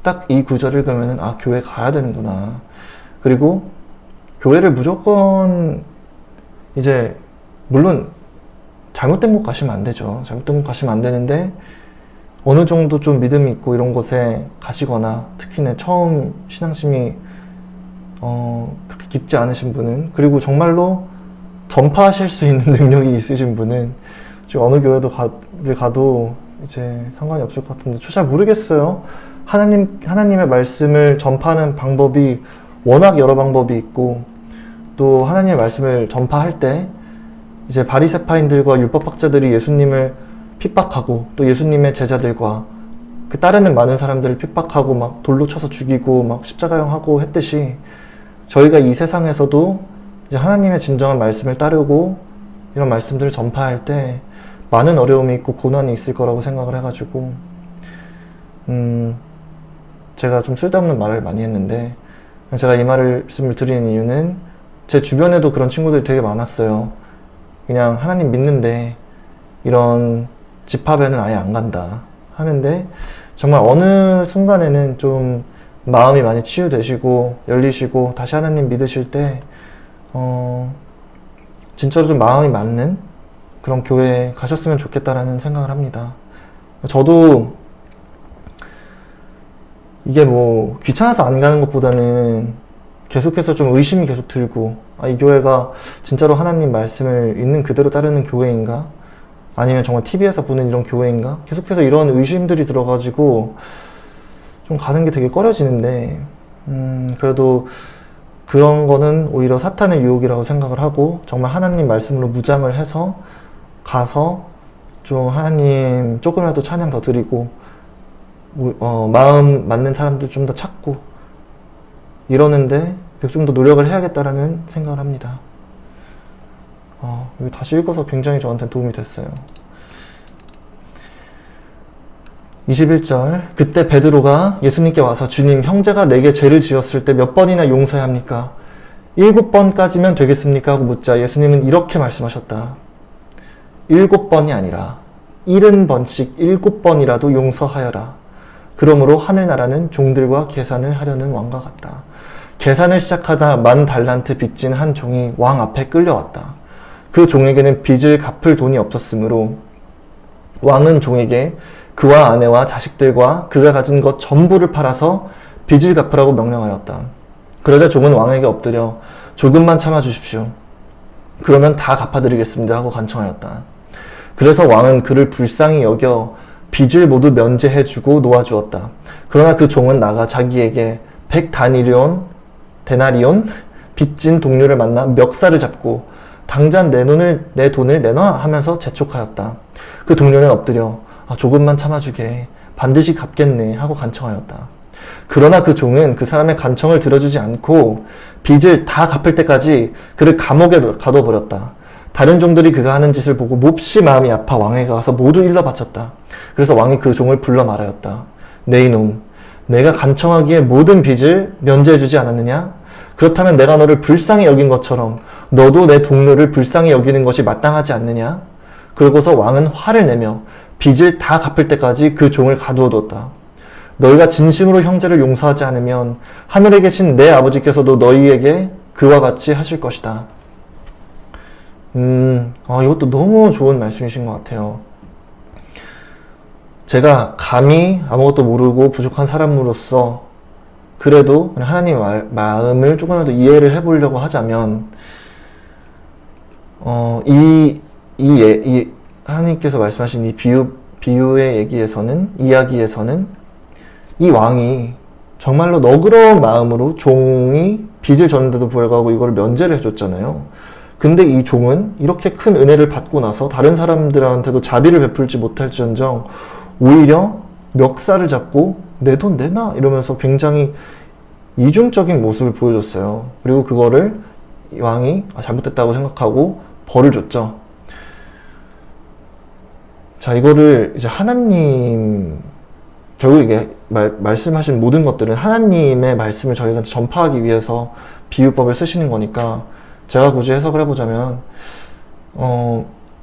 딱 이 구절을 읽으면은 아, 교회 가야 되는구나. 그리고 교회를 무조건 이제 물론 잘못된 곳 가시면 안 되죠. 잘못된 곳 가시면 안 되는데 어느 정도 좀 믿음이 있고 이런 곳에 가시거나 특히나 처음 신앙심이 그렇게 깊지 않으신 분은 그리고 정말로 전파하실 수 있는 능력이 있으신 분은 지금 어느 교회도 가도 이제 상관이 없을 것 같은데 잘 모르겠어요. 하나님의 말씀을 전파하는 방법이 워낙 여러 방법이 있고 또 하나님의 말씀을 전파할 때 이제 바리새파인들과 율법학자들이 예수님을 핍박하고 또 예수님의 제자들과 그 따르는 많은 사람들을 핍박하고 막 돌로 쳐서 죽이고 막 십자가형하고 했듯이 저희가 이 세상에서도 이제 하나님의 진정한 말씀을 따르고 이런 말씀들을 전파할 때 많은 어려움이 있고 고난이 있을 거라고 생각을 해가지고 제가 좀 쓸데없는 말을 많이 했는데 제가 이 말씀을 드리는 이유는 제 주변에도 그런 친구들이 되게 많았어요. 그냥 하나님 믿는데 이런 집합에는 아예 안 간다 하는데 정말 어느 순간에는 좀 마음이 많이 치유되시고 열리시고 다시 하나님 믿으실 때 진짜로 좀 마음이 맞는 그런 교회에 가셨으면 좋겠다라는 생각을 합니다. 저도 이게 뭐 귀찮아서 안 가는 것보다는 계속해서 좀 의심이 계속 들고 이 교회가 진짜로 하나님 말씀을 있는 그대로 따르는 교회인가? 아니면 정말 TV에서 보는 이런 교회인가? 계속해서 이런 의심들이 들어가지고 좀 가는 게 되게 꺼려지는데 그래도 그런 거는 오히려 사탄의 유혹이라고 생각을 하고 정말 하나님 말씀으로 무장을 해서 가서 좀 하나님 조금이라도 찬양 더 드리고, 마음 맞는 사람들 좀 더 찾고, 이러는데 좀 더 노력을 해야겠다라는 생각을 합니다. 이거 다시 읽어서 굉장히 저한테 도움이 됐어요. 21절, 그때 베드로가 예수님께 와서 주님, 형제가 내게 죄를 지었을 때 몇 번이나 용서해야 합니까? 7번까지면 되겠습니까? 하고 묻자 예수님은 이렇게 말씀하셨다. 7번이 아니라 70번씩 7번이라도 용서하여라. 그러므로 하늘나라는 종들과 계산을 하려는 왕과 같다. 계산을 시작하다 10,000달란트 빚진 한 종이 왕 앞에 끌려왔다. 그 종에게는 빚을 갚을 돈이 없었으므로 왕은 종에게 그와 아내와 자식들과 그가 가진 것 전부를 팔아서 빚을 갚으라고 명령하였다. 그러자 종은 왕에게 엎드려 조금만 참아주십시오. 그러면 다 갚아드리겠습니다 하고 간청하였다. 그래서 왕은 그를 불쌍히 여겨 빚을 모두 면제해주고 놓아주었다. 그러나 그 종은 나가 자기에게 100데나리온 빚진 동료를 만나 멱살을 잡고 당장 내 돈을 내놔 하면서 재촉하였다. 그 동료는 엎드려 조금만 참아주게 반드시 갚겠네 하고 간청하였다. 그러나 그 종은 그 사람의 간청을 들어주지 않고 빚을 다 갚을 때까지 그를 감옥에 가둬버렸다. 다른 종들이 그가 하는 짓을 보고 몹시 마음이 아파 왕에게 가서 모두 일러 바쳤다. 그래서 왕이 그 종을 불러 말하였다. 내 이놈, 내가 간청하기에 모든 빚을 면제해주지 않았느냐? 그렇다면 내가 너를 불쌍히 여긴 것처럼 너도 내 동료를 불쌍히 여기는 것이 마땅하지 않느냐? 그러고서 왕은 화를 내며 빚을 다 갚을 때까지 그 종을 가두어뒀다. 너희가 진심으로 형제를 용서하지 않으면 하늘에 계신 내 아버지께서도 너희에게 그와 같이 하실 것이다. 이것도 너무 좋은 말씀이신 것 같아요. 제가 감히 아무것도 모르고 부족한 사람으로서 그래도 하나님의 마음을 조금이라도 이해를 해보려고 하자면 하나님께서 말씀하신 이 비유의 이야기에서는 이 왕이 정말로 너그러운 마음으로 종이 빚을 졌는데도 불구하고 이걸 면제를 해줬잖아요. 근데 이 종은 이렇게 큰 은혜를 받고 나서 다른 사람들한테도 자비를 베풀지 못할지언정 오히려 멱살을 잡고 내 돈 내놔 이러면서 굉장히 이중적인 모습을 보여줬어요. 그리고 그거를 왕이 잘못됐다고 생각하고 벌을 줬죠. 자, 이거를 이제 하나님, 결국 이게 말씀하신 모든 것들은 하나님의 말씀을 저희가 전파하기 위해서 비유법을 쓰시는 거니까 제가 굳이 해석을 해보자면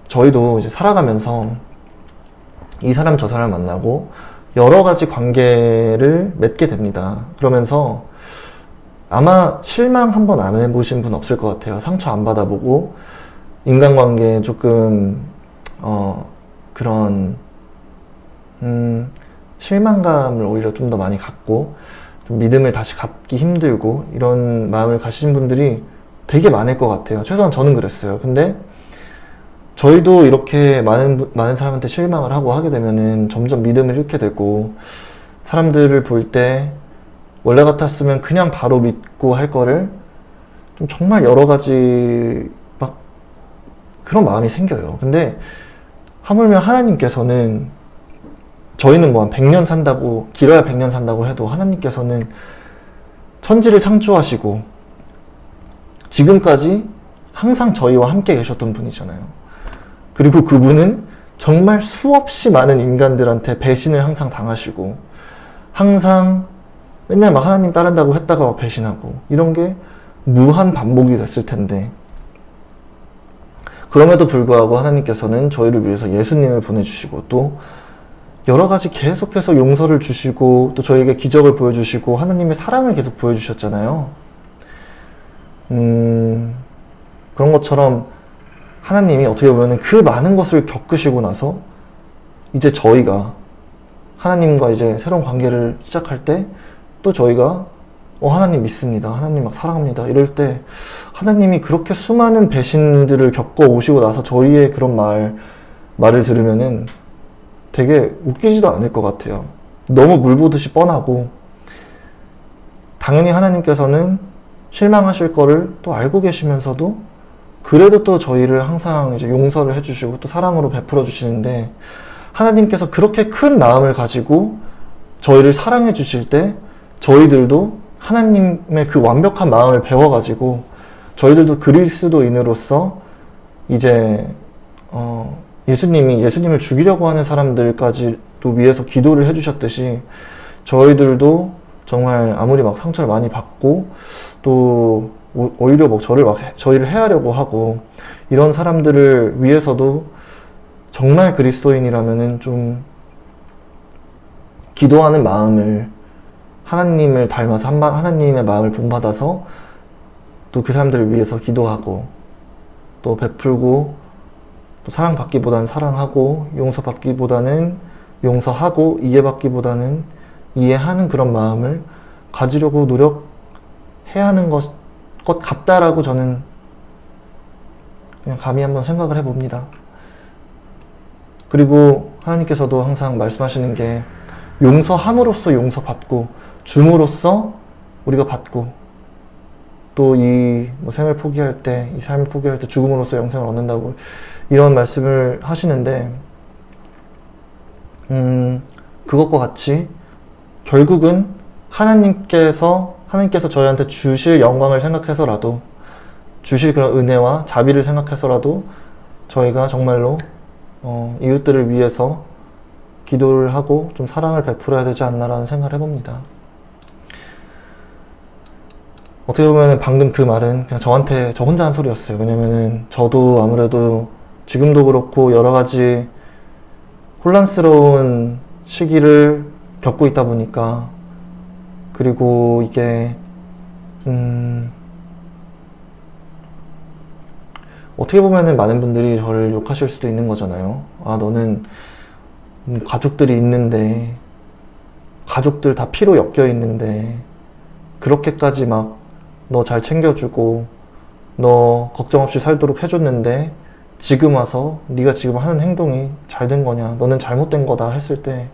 저희도 이제 살아가면서 이 사람 저 사람 만나고 여러 가지 관계를 맺게 됩니다. 그러면서 아마 실망 한번 안 해보신 분 없을 것 같아요. 상처 안 받아보고 인간관계에 조금 그런 실망감을 오히려 좀 더 많이 갖고 좀 믿음을 다시 갖기 힘들고 이런 마음을 가지신 분들이 되게 많을 것 같아요. 최소한 저는 그랬어요. 근데 저희도 이렇게 많은 사람한테 실망을 하고 하게 되면은 점점 믿음을 잃게 되고 사람들을 볼 때 원래 같았으면 그냥 바로 믿고 할 거를 좀 정말 여러 가지 막 그런 마음이 생겨요. 근데 하물며 하나님께서는 저희는 뭐 한 100년 산다고 길어야 100년 산다고 해도 하나님께서는 천지를 창조하시고 지금까지 항상 저희와 함께 계셨던 분이잖아요. 그리고 그분은 정말 수없이 많은 인간들한테 배신을 항상 당하시고 항상 맨날 막 하나님 따른다고 했다가 막 배신하고 이런 게 무한 반복이 됐을 텐데 그럼에도 불구하고 하나님께서는 저희를 위해서 예수님을 보내주시고 또 여러 가지 계속해서 용서를 주시고 또 저희에게 기적을 보여주시고 하나님의 사랑을 계속 보여주셨잖아요. 그런 것처럼 하나님이 어떻게 보면 그 많은 것을 겪으시고 나서 이제 저희가 하나님과 이제 새로운 관계를 시작할 때 또 저희가 하나님 믿습니다. 하나님 막 사랑합니다. 이럴 때 하나님이 그렇게 수많은 배신들을 겪어 오시고 나서 저희의 그런 말을 들으면은 되게 웃기지도 않을 것 같아요. 너무 물 보듯이 뻔하고 당연히 하나님께서는 실망하실 거를 또 알고 계시면서도 그래도 또 저희를 항상 이제 용서를 해주시고 또 사랑으로 베풀어 주시는데 하나님께서 그렇게 큰 마음을 가지고 저희를 사랑해 주실 때 저희들도 하나님의 그 완벽한 마음을 배워가지고 저희들도 그리스도인으로서 이제 예수님을 죽이려고 하는 사람들까지도 위해서 기도를 해주셨듯이 저희들도 정말 아무리 막 상처를 많이 받고 또 오히려 뭐 저희를 해하려고 하고 이런 사람들을 위해서도 정말 그리스도인이라면은 좀 기도하는 마음을 하나님을 닮아서 하나님의 마음을 본받아서 또 그 사람들을 위해서 기도하고 또 베풀고 또 사랑받기보다는 사랑하고 용서받기보다는 용서하고 이해받기보다는 이해하는 그런 마음을 가지려고 노력해야 하는 것 같다라고 저는 그냥 감히 한번 생각을 해봅니다. 그리고 하나님께서도 항상 말씀하시는 게 용서함으로써 용서받고 줌으로써 우리가 받고 또 이 생을 포기할 때, 이 삶을 포기할 때 죽음으로써 영생을 얻는다고 이런 말씀을 하시는데 그것과 같이 결국은 하나님께서 저희한테 주실 영광을 생각해서라도 주실 그런 은혜와 자비를 생각해서라도 저희가 정말로 이웃들을 위해서 기도를 하고 좀 사랑을 베풀어야 되지 않나라는 생각을 해봅니다. 어떻게 보면 방금 그 말은 그냥 저 혼자 한 소리였어요. 왜냐면은 저도 아무래도 지금도 그렇고 여러 가지 혼란스러운 시기를 겪고 있다 보니까 그리고 이게 어떻게 보면은 많은 분들이 저를 욕하실 수도 있는 거잖아요. 아, 너는 가족들이 있는데 가족들 다 피로 엮여 있는데 그렇게까지 막 너 잘 챙겨주고 너 걱정 없이 살도록 해줬는데 지금 와서 네가 지금 하는 행동이 잘 된 거냐, 너는 잘못된 거다 했을 때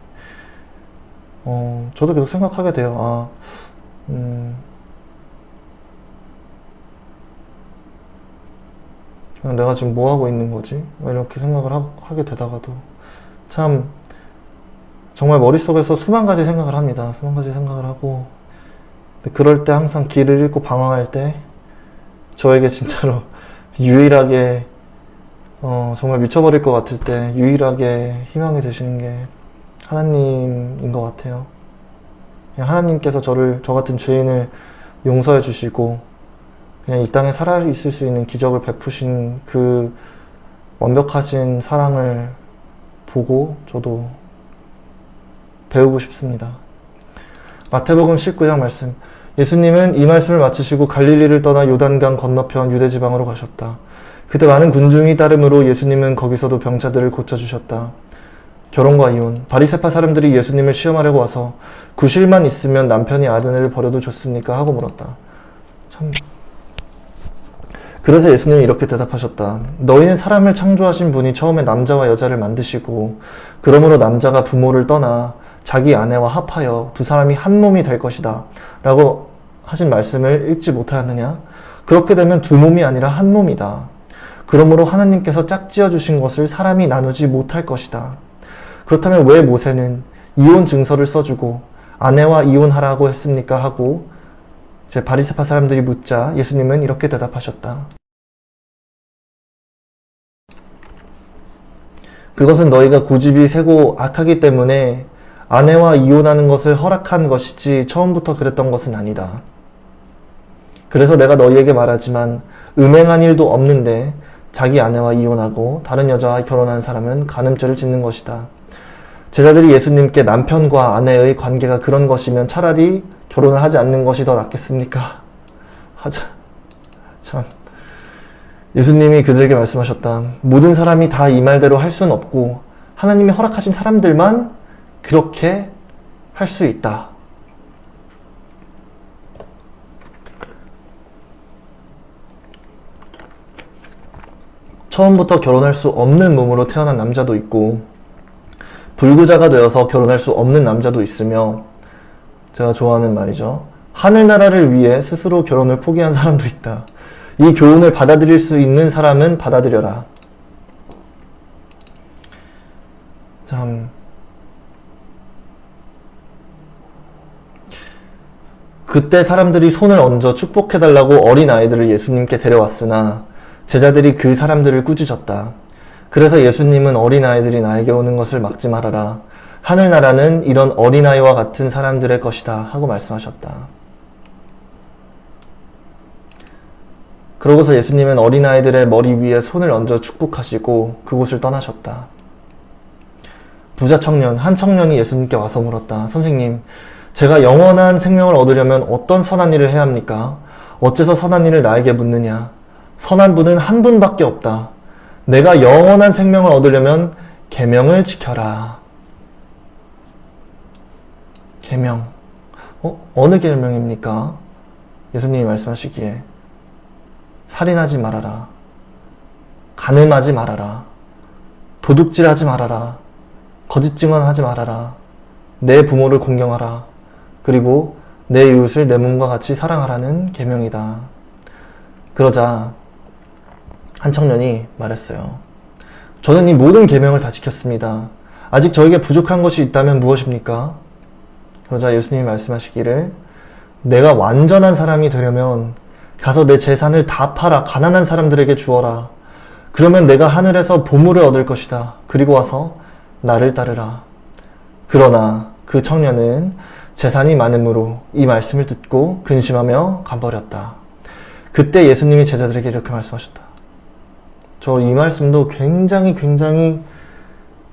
저도 계속 생각하게 돼요. 내가 지금 뭐 하고 있는 거지? 이렇게 생각을 하게 되다가도 참 정말 머릿속에서 수만 가지 생각을 합니다. 수만 가지 생각을 하고 그럴 때 항상 길을 잃고 방황할 때 저에게 진짜로 유일하게 정말 미쳐버릴 것 같을 때 유일하게 희망이 되시는 게 하나님인 것 같아요. 그냥 하나님께서 저 같은 죄인을 용서해 주시고 그냥 이 땅에 살아 있을 수 있는 기적을 베푸신 그 완벽하신 사랑을 보고 저도 배우고 싶습니다. 마태복음 19장 말씀. 예수님은 이 말씀을 마치시고 갈릴리를 떠나 요단강 건너편 유대 지방으로 가셨다. 그때 많은 군중이 따름으로 예수님은 거기서도 병자들을 고쳐주셨다. 결혼과 이혼. 바리새파 사람들이 예수님을 시험하려고 와서 구실만 있으면 남편이 아내를 버려도 좋습니까? 하고 물었다. 참. 그래서 예수님이 이렇게 대답하셨다. 너희는 사람을 창조하신 분이 처음에 남자와 여자를 만드시고 그러므로 남자가 부모를 떠나 자기 아내와 합하여 두 사람이 한 몸이 될 것이다 라고 하신 말씀을 읽지 못하였느냐? 그렇게 되면 두 몸이 아니라 한 몸이다. 그러므로 하나님께서 짝지어 주신 것을 사람이 나누지 못할 것이다. 그렇다면 왜 모세는 이혼 증서를 써주고 아내와 이혼하라고 했습니까? 하고 이제 바리새파 사람들이 묻자 예수님은 이렇게 대답하셨다. 그것은 너희가 고집이 세고 악하기 때문에 아내와 이혼하는 것을 허락한 것이지 처음부터 그랬던 것은 아니다. 그래서 내가 너희에게 말하지만 음행한 일도 없는데 자기 아내와 이혼하고 다른 여자와 결혼한 사람은 간음죄를 짓는 것이다. 제자들이 예수님께 남편과 아내의 관계가 그런 것이면 차라리 결혼을 하지 않는 것이 더 낫겠습니까? 참. 예수님이 그들에게 말씀하셨다. 모든 사람이 다 이 말대로 할 수는 없고 하나님이 허락하신 사람들만 그렇게 할 수 있다. 처음부터 결혼할 수 없는 몸으로 태어난 남자도 있고 불구자가 되어서 결혼할 수 없는 남자도 있으며 제가 좋아하는 말이죠. 하늘나라를 위해 스스로 결혼을 포기한 사람도 있다. 이 교훈을 받아들일 수 있는 사람은 받아들여라. 참 그때 사람들이 손을 얹어 축복해달라고 어린아이들을 예수님께 데려왔으나 제자들이 그 사람들을 꾸짖었다. 그래서 예수님은 어린아이들이 나에게 오는 것을 막지 말아라. 하늘나라는 이런 어린아이와 같은 사람들의 것이다 하고 말씀하셨다. 그러고서 예수님은 어린아이들의 머리 위에 손을 얹어 축복하시고 그곳을 떠나셨다. 부자 청년, 한 청년이 예수님께 와서 물었다. 선생님, 제가 영원한 생명을 얻으려면 어떤 선한 일을 해야 합니까? 어째서 선한 일을 나에게 묻느냐? 선한 분은 한 분밖에 없다. 내가 영원한 생명을 얻으려면 계명을 지켜라. 계명. 어느 계명입니까? 예수님이 말씀하시기에 살인하지 말아라. 간음하지 말아라. 도둑질하지 말아라. 거짓 증언하지 말아라. 내 부모를 존경하라. 그리고 내 이웃을 내 몸과 같이 사랑하라는 계명이다. 그러자 한 청년이 말했어요. 저는 이 모든 계명을 다 지켰습니다. 아직 저에게 부족한 것이 있다면 무엇입니까? 그러자 예수님이 말씀하시기를 내가 완전한 사람이 되려면 가서 내 재산을 다 팔아 가난한 사람들에게 주어라. 그러면 내가 하늘에서 보물을 얻을 것이다. 그리고 와서 나를 따르라. 그러나 그 청년은 재산이 많음으로 이 말씀을 듣고 근심하며 가버렸다. 그때 예수님이 제자들에게 이렇게 말씀하셨다. 저 이 말씀도 굉장히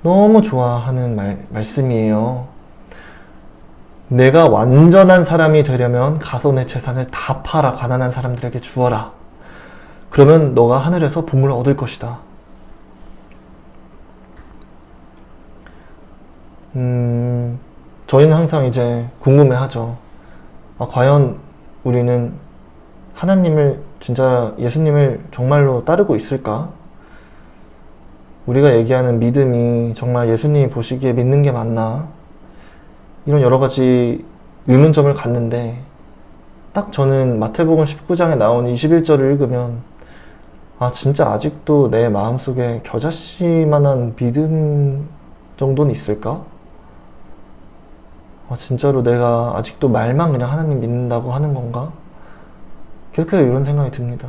너무 좋아하는 말씀이에요. 내가 완전한 사람이 되려면 가서 내 재산을 다 팔아 가난한 사람들에게 주어라. 그러면 너가 하늘에서 보물을 얻을 것이다. 저희는 항상 이제 궁금해하죠. 과연 우리는 하나님을 진짜 예수님을 정말로 따르고 있을까? 우리가 얘기하는 믿음이 정말 예수님이 보시기에 믿는 게 맞나? 이런 여러 가지 의문점을 갖는데 딱 저는 마태복음 19장에 나온 21절을 읽으면 진짜 아직도 내 마음속에 겨자씨만한 믿음 정도는 있을까? 진짜로 내가 아직도 말만 그냥 하나님 믿는다고 하는 건가? 계속해서 이런 생각이 듭니다.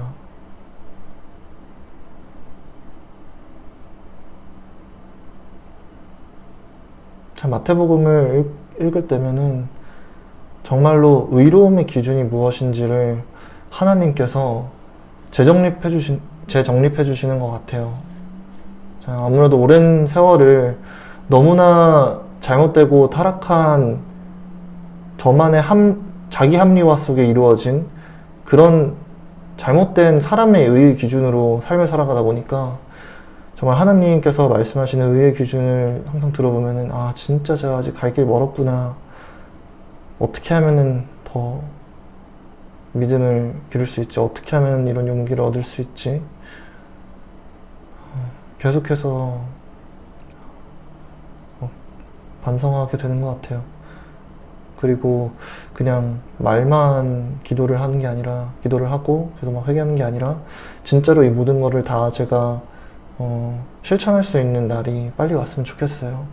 참 마태복음을 읽을 때면은 정말로 의로움의 기준이 무엇인지를 하나님께서 재정립해 주시는 것 같아요. 아무래도 오랜 세월을 너무나 잘못되고 타락한 저만의 자기 합리화 속에 이루어진 그런 잘못된 사람의 의의 기준으로 삶을 살아가다 보니까 정말 하나님께서 말씀하시는 의의 기준을 항상 들어보면은 진짜 제가 아직 갈 길 멀었구나. 어떻게 하면은 더 믿음을 기를 수 있지? 어떻게 하면 이런 용기를 얻을 수 있지? 계속해서 반성하게 되는 것 같아요. 그리고 그냥 말만 기도를 하는 게 아니라, 기도를 하고 계속 막 회개하는 게 아니라 진짜로 이 모든 거를 다 제가 실천할 수 있는 날이 빨리 왔으면 좋겠어요.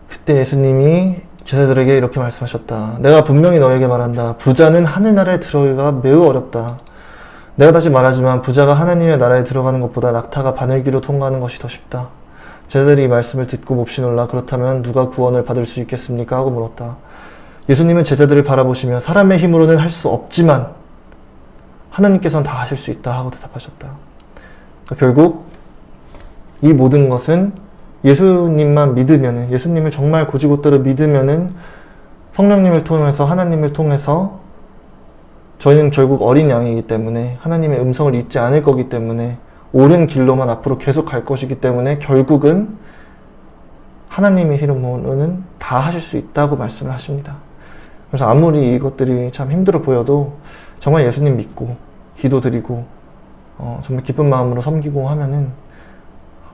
그때 예수님이 제자들에게 이렇게 말씀하셨다. 내가 분명히 너에게 말한다. 부자는 하늘나라에 들어가기가 매우 어렵다. 내가 다시 말하지만 부자가 하나님의 나라에 들어가는 것보다 낙타가 바늘기로 통과하는 것이 더 쉽다. 제자들이 이 말씀을 듣고 몹시 놀라 그렇다면 누가 구원을 받을 수 있겠습니까? 하고 물었다. 예수님은 제자들을 바라보시며 사람의 힘으로는 할 수 없지만 하나님께서는 다 하실 수 있다 하고 대답하셨다. 결국 이 모든 것은 예수님만 믿으면은, 예수님을 정말 고지고대로 믿으면은 성령님을 통해서, 하나님을 통해서 저희는 결국 어린 양이기 때문에 하나님의 음성을 잊지 않을 거기 때문에 옳은 길로만 앞으로 계속 갈 것이기 때문에 결국은 하나님의 이름으로는 다 하실 수 있다고 말씀을 하십니다. 그래서 아무리 이것들이 참 힘들어 보여도 정말 예수님 믿고 기도드리고 정말 기쁜 마음으로 섬기고 하면은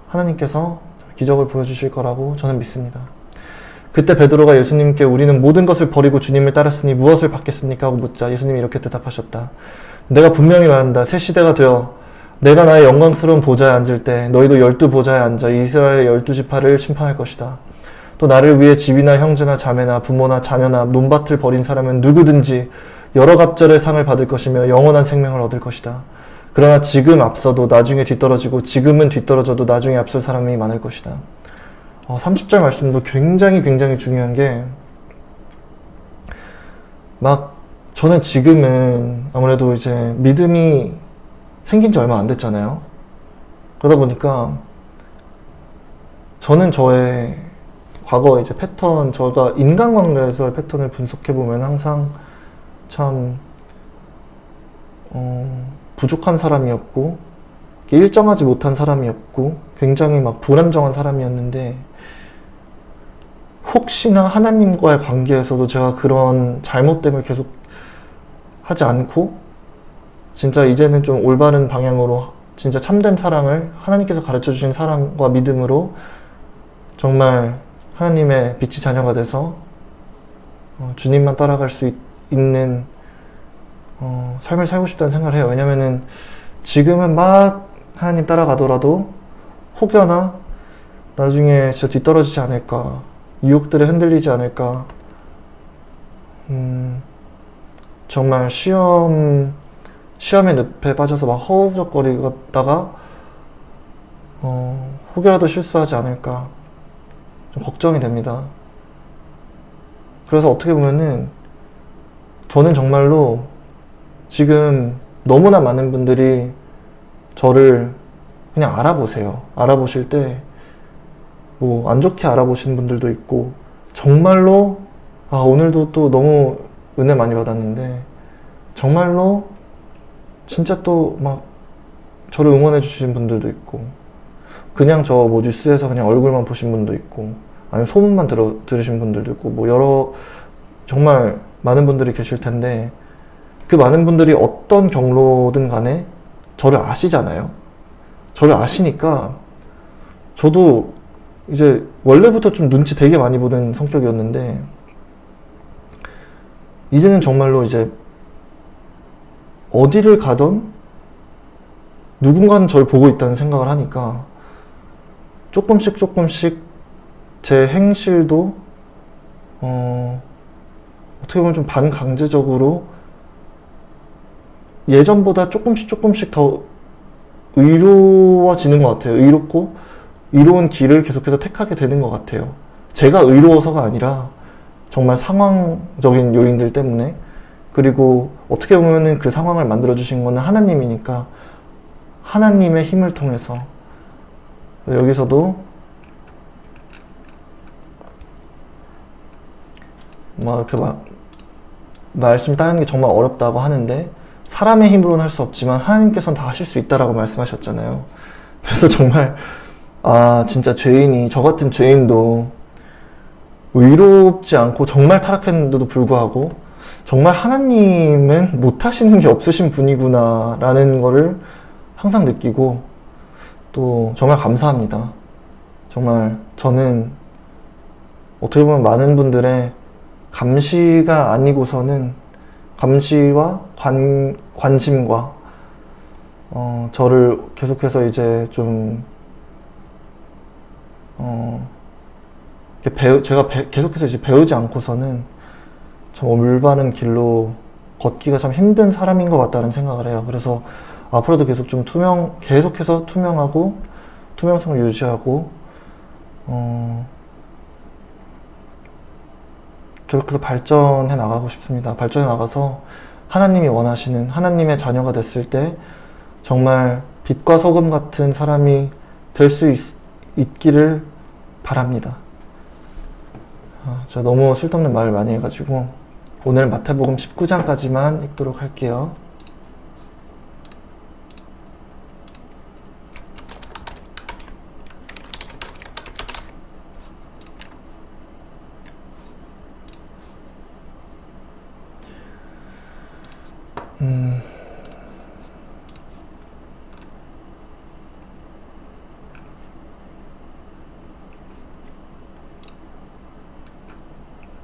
하나님께서 기적을 보여주실 거라고 저는 믿습니다. 그때 베드로가 예수님께 우리는 모든 것을 버리고 주님을 따랐으니 무엇을 받겠습니까? 하고 묻자 예수님이 이렇게 대답하셨다. 내가 분명히 말한다. 새 시대가 되어 내가 나의 영광스러운 보좌에 앉을 때 너희도 12 보좌에 앉아 이스라엘의 12지파를 심판할 것이다. 또 나를 위해 집이나 형제나 자매나 부모나 자녀나 논밭을 버린 사람은 누구든지 여러 갑절의 상을 받을 것이며 영원한 생명을 얻을 것이다. 그러나 지금 앞서도 나중에 뒤떨어지고 지금은 뒤떨어져도 나중에 앞설 사람이 많을 것이다. 30절 말씀도 굉장히 중요한 게, 저는 지금은 아무래도 이제 믿음이 생긴 지 얼마 안 됐잖아요. 그러다 보니까 저는 저의 과거 이제 패턴, 제가 인간관계에서의 패턴을 분석해보면 항상 참, 부족한 사람이었고, 일정하지 못한 사람이었고, 굉장히 불안정한 사람이었는데, 혹시나 하나님과의 관계에서도 제가 그런 잘못됨을 계속 하지 않고, 진짜 이제는 좀 올바른 방향으로 진짜 참된 사랑을 하나님께서 가르쳐 주신 사랑과 믿음으로 정말 하나님의 빛의 자녀가 돼서 주님만 따라갈 수 있는 삶을 살고 싶다는 생각을 해요. 왜냐면은 지금은 하나님 따라가더라도 혹여나 나중에 진짜 뒤떨어지지 않을까, 유혹들에 흔들리지 않을까, 정말 시험의 늪에 빠져서 허우적거리다가 혹여라도 실수하지 않을까 좀 걱정이 됩니다. 그래서 어떻게 보면은 저는 정말로 지금 너무나 많은 분들이 저를 그냥 알아보세요. 알아보실 때 안 좋게 알아보시는 분들도 있고, 정말로 오늘도 또 너무 은혜 많이 받았는데 정말로 진짜 또 저를 응원해 주신 분들도 있고, 그냥 저 뉴스에서 그냥 얼굴만 보신 분도 있고, 아니면 소문만 들으신 분들도 있고, 여러 정말 많은 분들이 계실 텐데, 그 많은 분들이 어떤 경로든 간에 저를 아시잖아요. 저를 아시니까 저도 이제 원래부터 좀 눈치 되게 많이 보는 성격이었는데, 이제는 정말로 이제 어디를 가던 누군가는 저를 보고 있다는 생각을 하니까 조금씩 제 행실도 어떻게 보면 좀 반강제적으로 예전보다 조금씩 더 의로워지는 것 같아요. 의로운 길을 계속해서 택하게 되는 것 같아요. 제가 의로워서가 아니라 정말 상황적인 요인들 때문에, 그리고 어떻게 보면은 그 상황을 만들어주신 거는 하나님이니까 하나님의 힘을 통해서, 여기서도 이렇게 말씀 따르는 게 정말 어렵다고 하는데, 사람의 힘으로는 할 수 없지만 하나님께서는 다 하실 수 있다라고 말씀하셨잖아요. 그래서 정말 진짜 저 같은 죄인도 의롭지 않고 정말 타락했는데도 불구하고 정말 하나님은 못하시는 게 없으신 분이구나 라는 거를 항상 느끼고, 또 정말 감사합니다. 정말 저는 어떻게 보면 많은 분들의 감시가 아니고서는 감시와 관심과 저를 계속해서 이제 좀 제가 계속해서 이제 배우지 않고서는 참 올바른 길로 걷기가 참 힘든 사람인 것 같다는 생각을 해요. 그래서 앞으로도 계속 좀 계속해서 투명하고 투명성을 유지하고 계속해서 발전해 나가고 싶습니다. 발전해 나가서 하나님이 원하시는 하나님의 자녀가 됐을 때 정말 빛과 소금 같은 사람이 될 수 있기를 바랍니다. 제가 너무 쓸데없는 말을 많이 해가지고 오늘 마태복음 19장까지만 읽도록 할게요.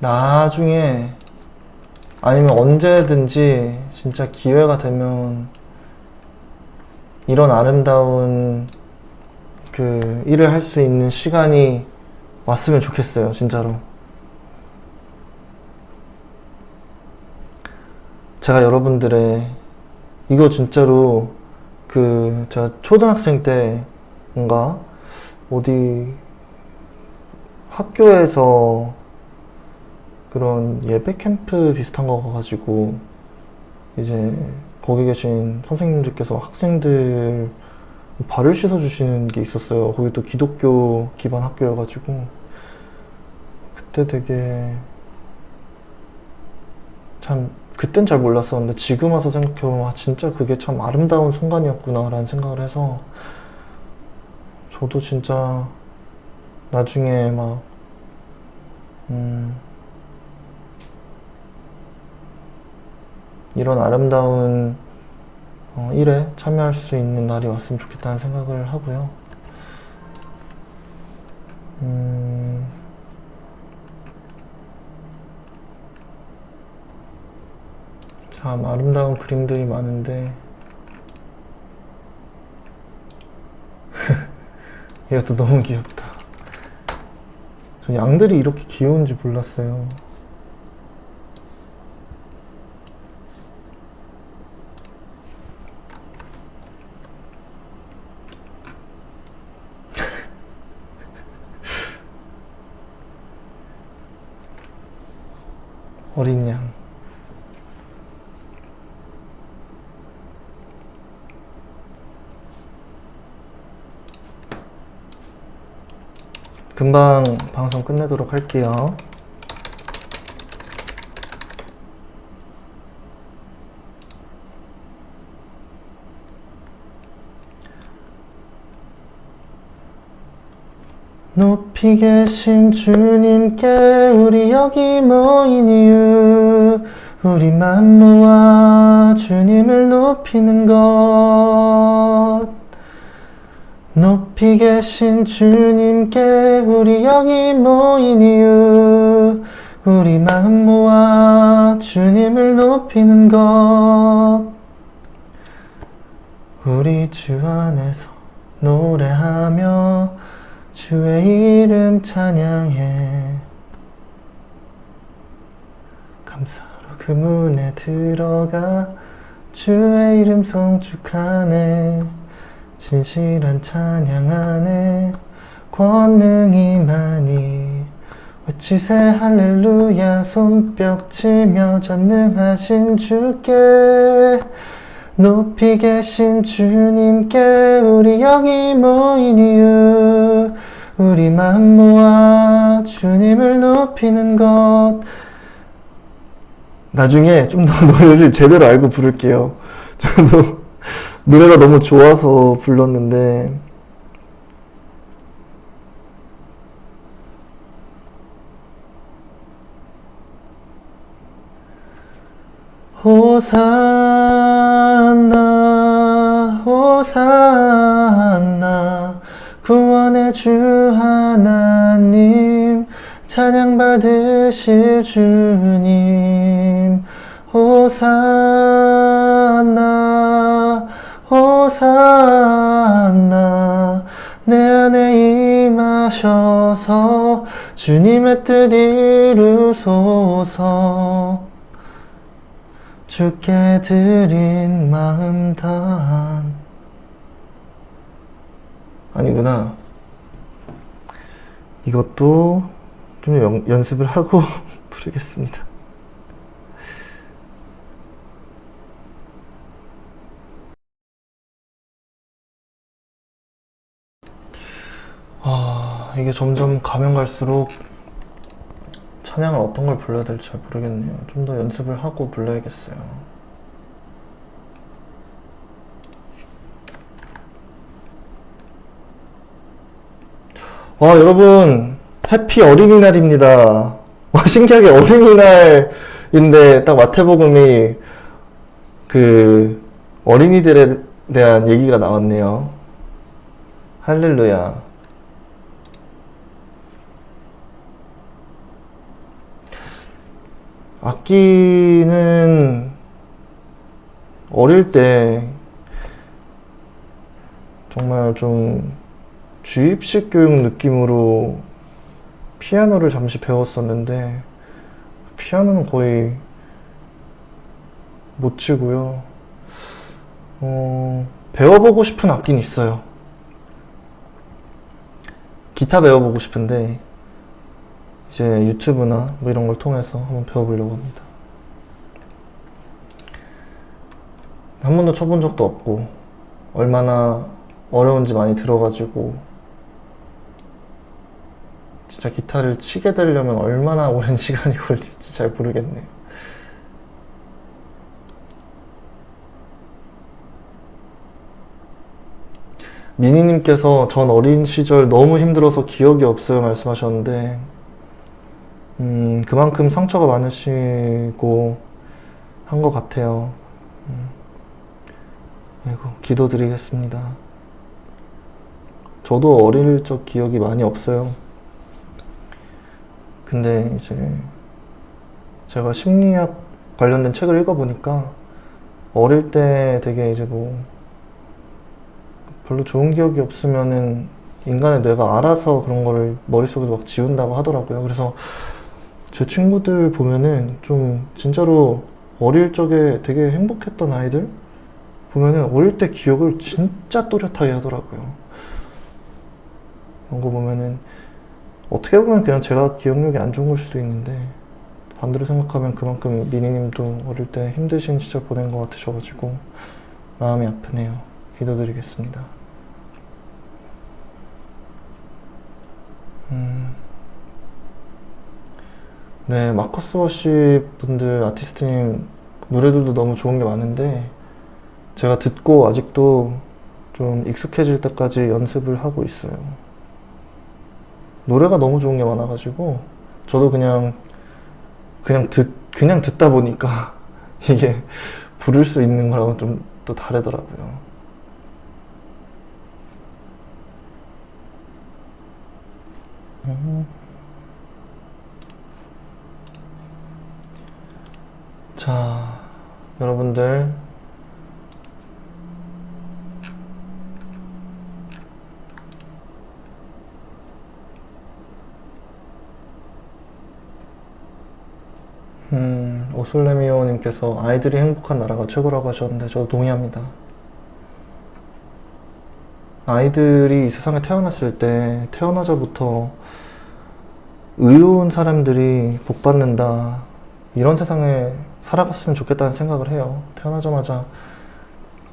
나중에 아니면 언제든지 진짜 기회가 되면 이런 아름다운 그 일을 할 수 있는 시간이 왔으면 좋겠어요, 진짜로. 제가 여러분들의 이거 진짜로 제가 초등학생 때 뭔가 어디 학교에서 그런 예배 캠프 비슷한 거 가가지고 이제 거기 계신 선생님들께서 학생들 발을 씻어주시는 게 있었어요. 거기 또 기독교 기반 학교여가지고 그때 되게 참 그땐 잘 몰랐었는데 지금 와서 생각해보면 아 진짜 그게 참 아름다운 순간이었구나 라는 생각을 해서 저도 진짜 나중에 막 이런 아름다운 일에 참여할 수 있는 날이 왔으면 좋겠다는 생각을 하고요. 참 아름다운 그림들이 많은데 이것도 너무 귀엽다. 저 양들이 이렇게 귀여운지 몰랐어요. 어린 양. 금방 방송 끝내도록 할게요. 높이 계신 주님께 우리 여기 모인 이유 우리 맘 모아 주님을 높이는 것 높이 계신 주님께 우리 여기 모인 이유 우리 마음 모아 주님을 높이는 것 우리 주 안에서 노래하며 주의 이름 찬양해 감사로 그 문에 들어가 주의 이름 송축하네 진실한 찬양 안에 권능이 많이 외치세 할렐루야 손뼉 치며 전능하신 주께 높이 계신 주님께 우리 여기 모인 이유 우리 마음 모아 주님을 높이는 것 나중에 좀 더 노래를 제대로 알고 부를게요. 저도 노래가 너무 좋아서 불렀는데 호산나 호산나 구원의 주 하나님 찬양 받으실 주님 호산나 호산나 내 안에 임하셔서 주님의 뜻 이루소서 주께 드린 마음 다한 아니구나 이것도 좀 연습을 하고 부르겠습니다. 이게 점점 가면 갈수록 찬양을 어떤 걸 불러야 될지 잘 모르겠네요. 좀 더 연습을 하고 불러야겠어요. 와, 여러분, 해피 어린이날입니다. 와, 신기하게 어린이날인데, 딱 마태복음이 어린이들에 대한 얘기가 나왔네요. 할렐루야. 악기는 어릴 때 정말 좀 주입식 교육 느낌으로 피아노를 잠시 배웠었는데 피아노는 거의 못 치고요. 배워보고 싶은 악기는 있어요. 기타 배워보고 싶은데 이제 유튜브나 뭐 이런 걸 통해서 한번 배워보려고 합니다. 한 번도 쳐본 적도 없고 얼마나 어려운지 많이 들어가지고 진짜 기타를 치게 되려면 얼마나 오랜 시간이 걸릴지 잘 모르겠네요. 미니님께서 전 어린 시절 너무 힘들어서 기억이 없어요 말씀하셨는데 그만큼 상처가 많으시고 한 것 같아요. 아이고, 기도드리겠습니다. 저도 어릴 적 기억이 많이 없어요. 근데 이제 제가 심리학 관련된 책을 읽어보니까 어릴 때 되게 이제 뭐 별로 좋은 기억이 없으면은 인간의 뇌가 알아서 그런 거를 머릿속에서 막 지운다고 하더라고요. 그래서 제 친구들 보면은 좀 진짜로 어릴 적에 되게 행복했던 아이들 보면은 어릴 때 기억을 진짜 또렷하게 하더라고요. 그런 거 보면은 어떻게 보면 그냥 제가 기억력이 안 좋은 걸 수도 있는데 반대로 생각하면 그만큼 미니님도 어릴 때 힘드신 시절 보낸 것 같으셔가지고 마음이 아프네요. 기도드리겠습니다. 네, 마커스 워시 분들, 아티스트님 노래들도 너무 좋은 게 많은데 제가 듣고 아직도 좀 익숙해질 때까지 연습을 하고 있어요. 노래가 너무 좋은 게 많아가지고 저도 그냥 듣다 보니까 이게 부를 수 있는 거랑은 좀 또 다르더라고요. 자, 여러분들 오솔레미오님께서 아이들이 행복한 나라가 최고라고 하셨는데 저도 동의합니다. 아이들이 이 세상에 태어났을 때 태어나자부터 의로운 사람들이 복받는다 이런 세상에 살아갔으면 좋겠다는 생각을 해요. 태어나자마자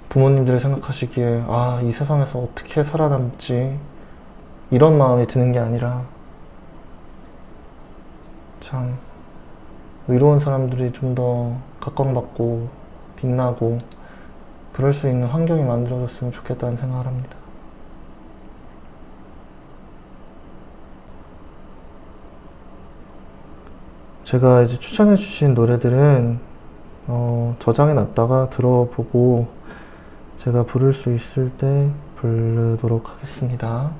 부모님들이 생각하시기에 아, 이 세상에서 어떻게 살아남지 이런 마음이 드는 게 아니라 참 의로운 사람들이 좀 더 각광받고 빛나고 그럴 수 있는 환경이 만들어졌으면 좋겠다는 생각을 합니다. 제가 이제 추천해 주신 노래들은 저장해 놨다가 들어보고 제가 부를 수 있을 때 부르도록 하겠습니다.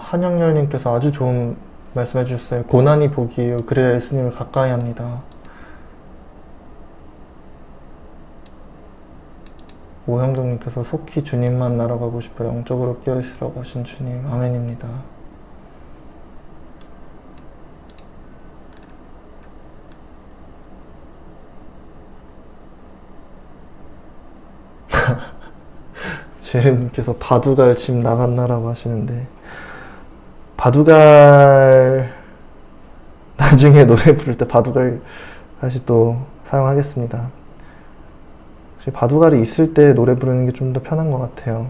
한영열님께서 아주 좋은 말씀 해주셨어요. 고난이 복이에요. 그래야 예수님을 가까이 합니다. 오형동님께서 속히 주님만 날아가고 싶어요. 영적으로 깨어있으라고 하신 주님. 아멘입니다. 제임님께서 바두갈 집 나갔나라고 하시는데 바두갈 나중에 노래 부를 때 바두갈 다시 또 사용하겠습니다. 바두갈이 있을 때 노래 부르는 게 좀 더 편한 것 같아요.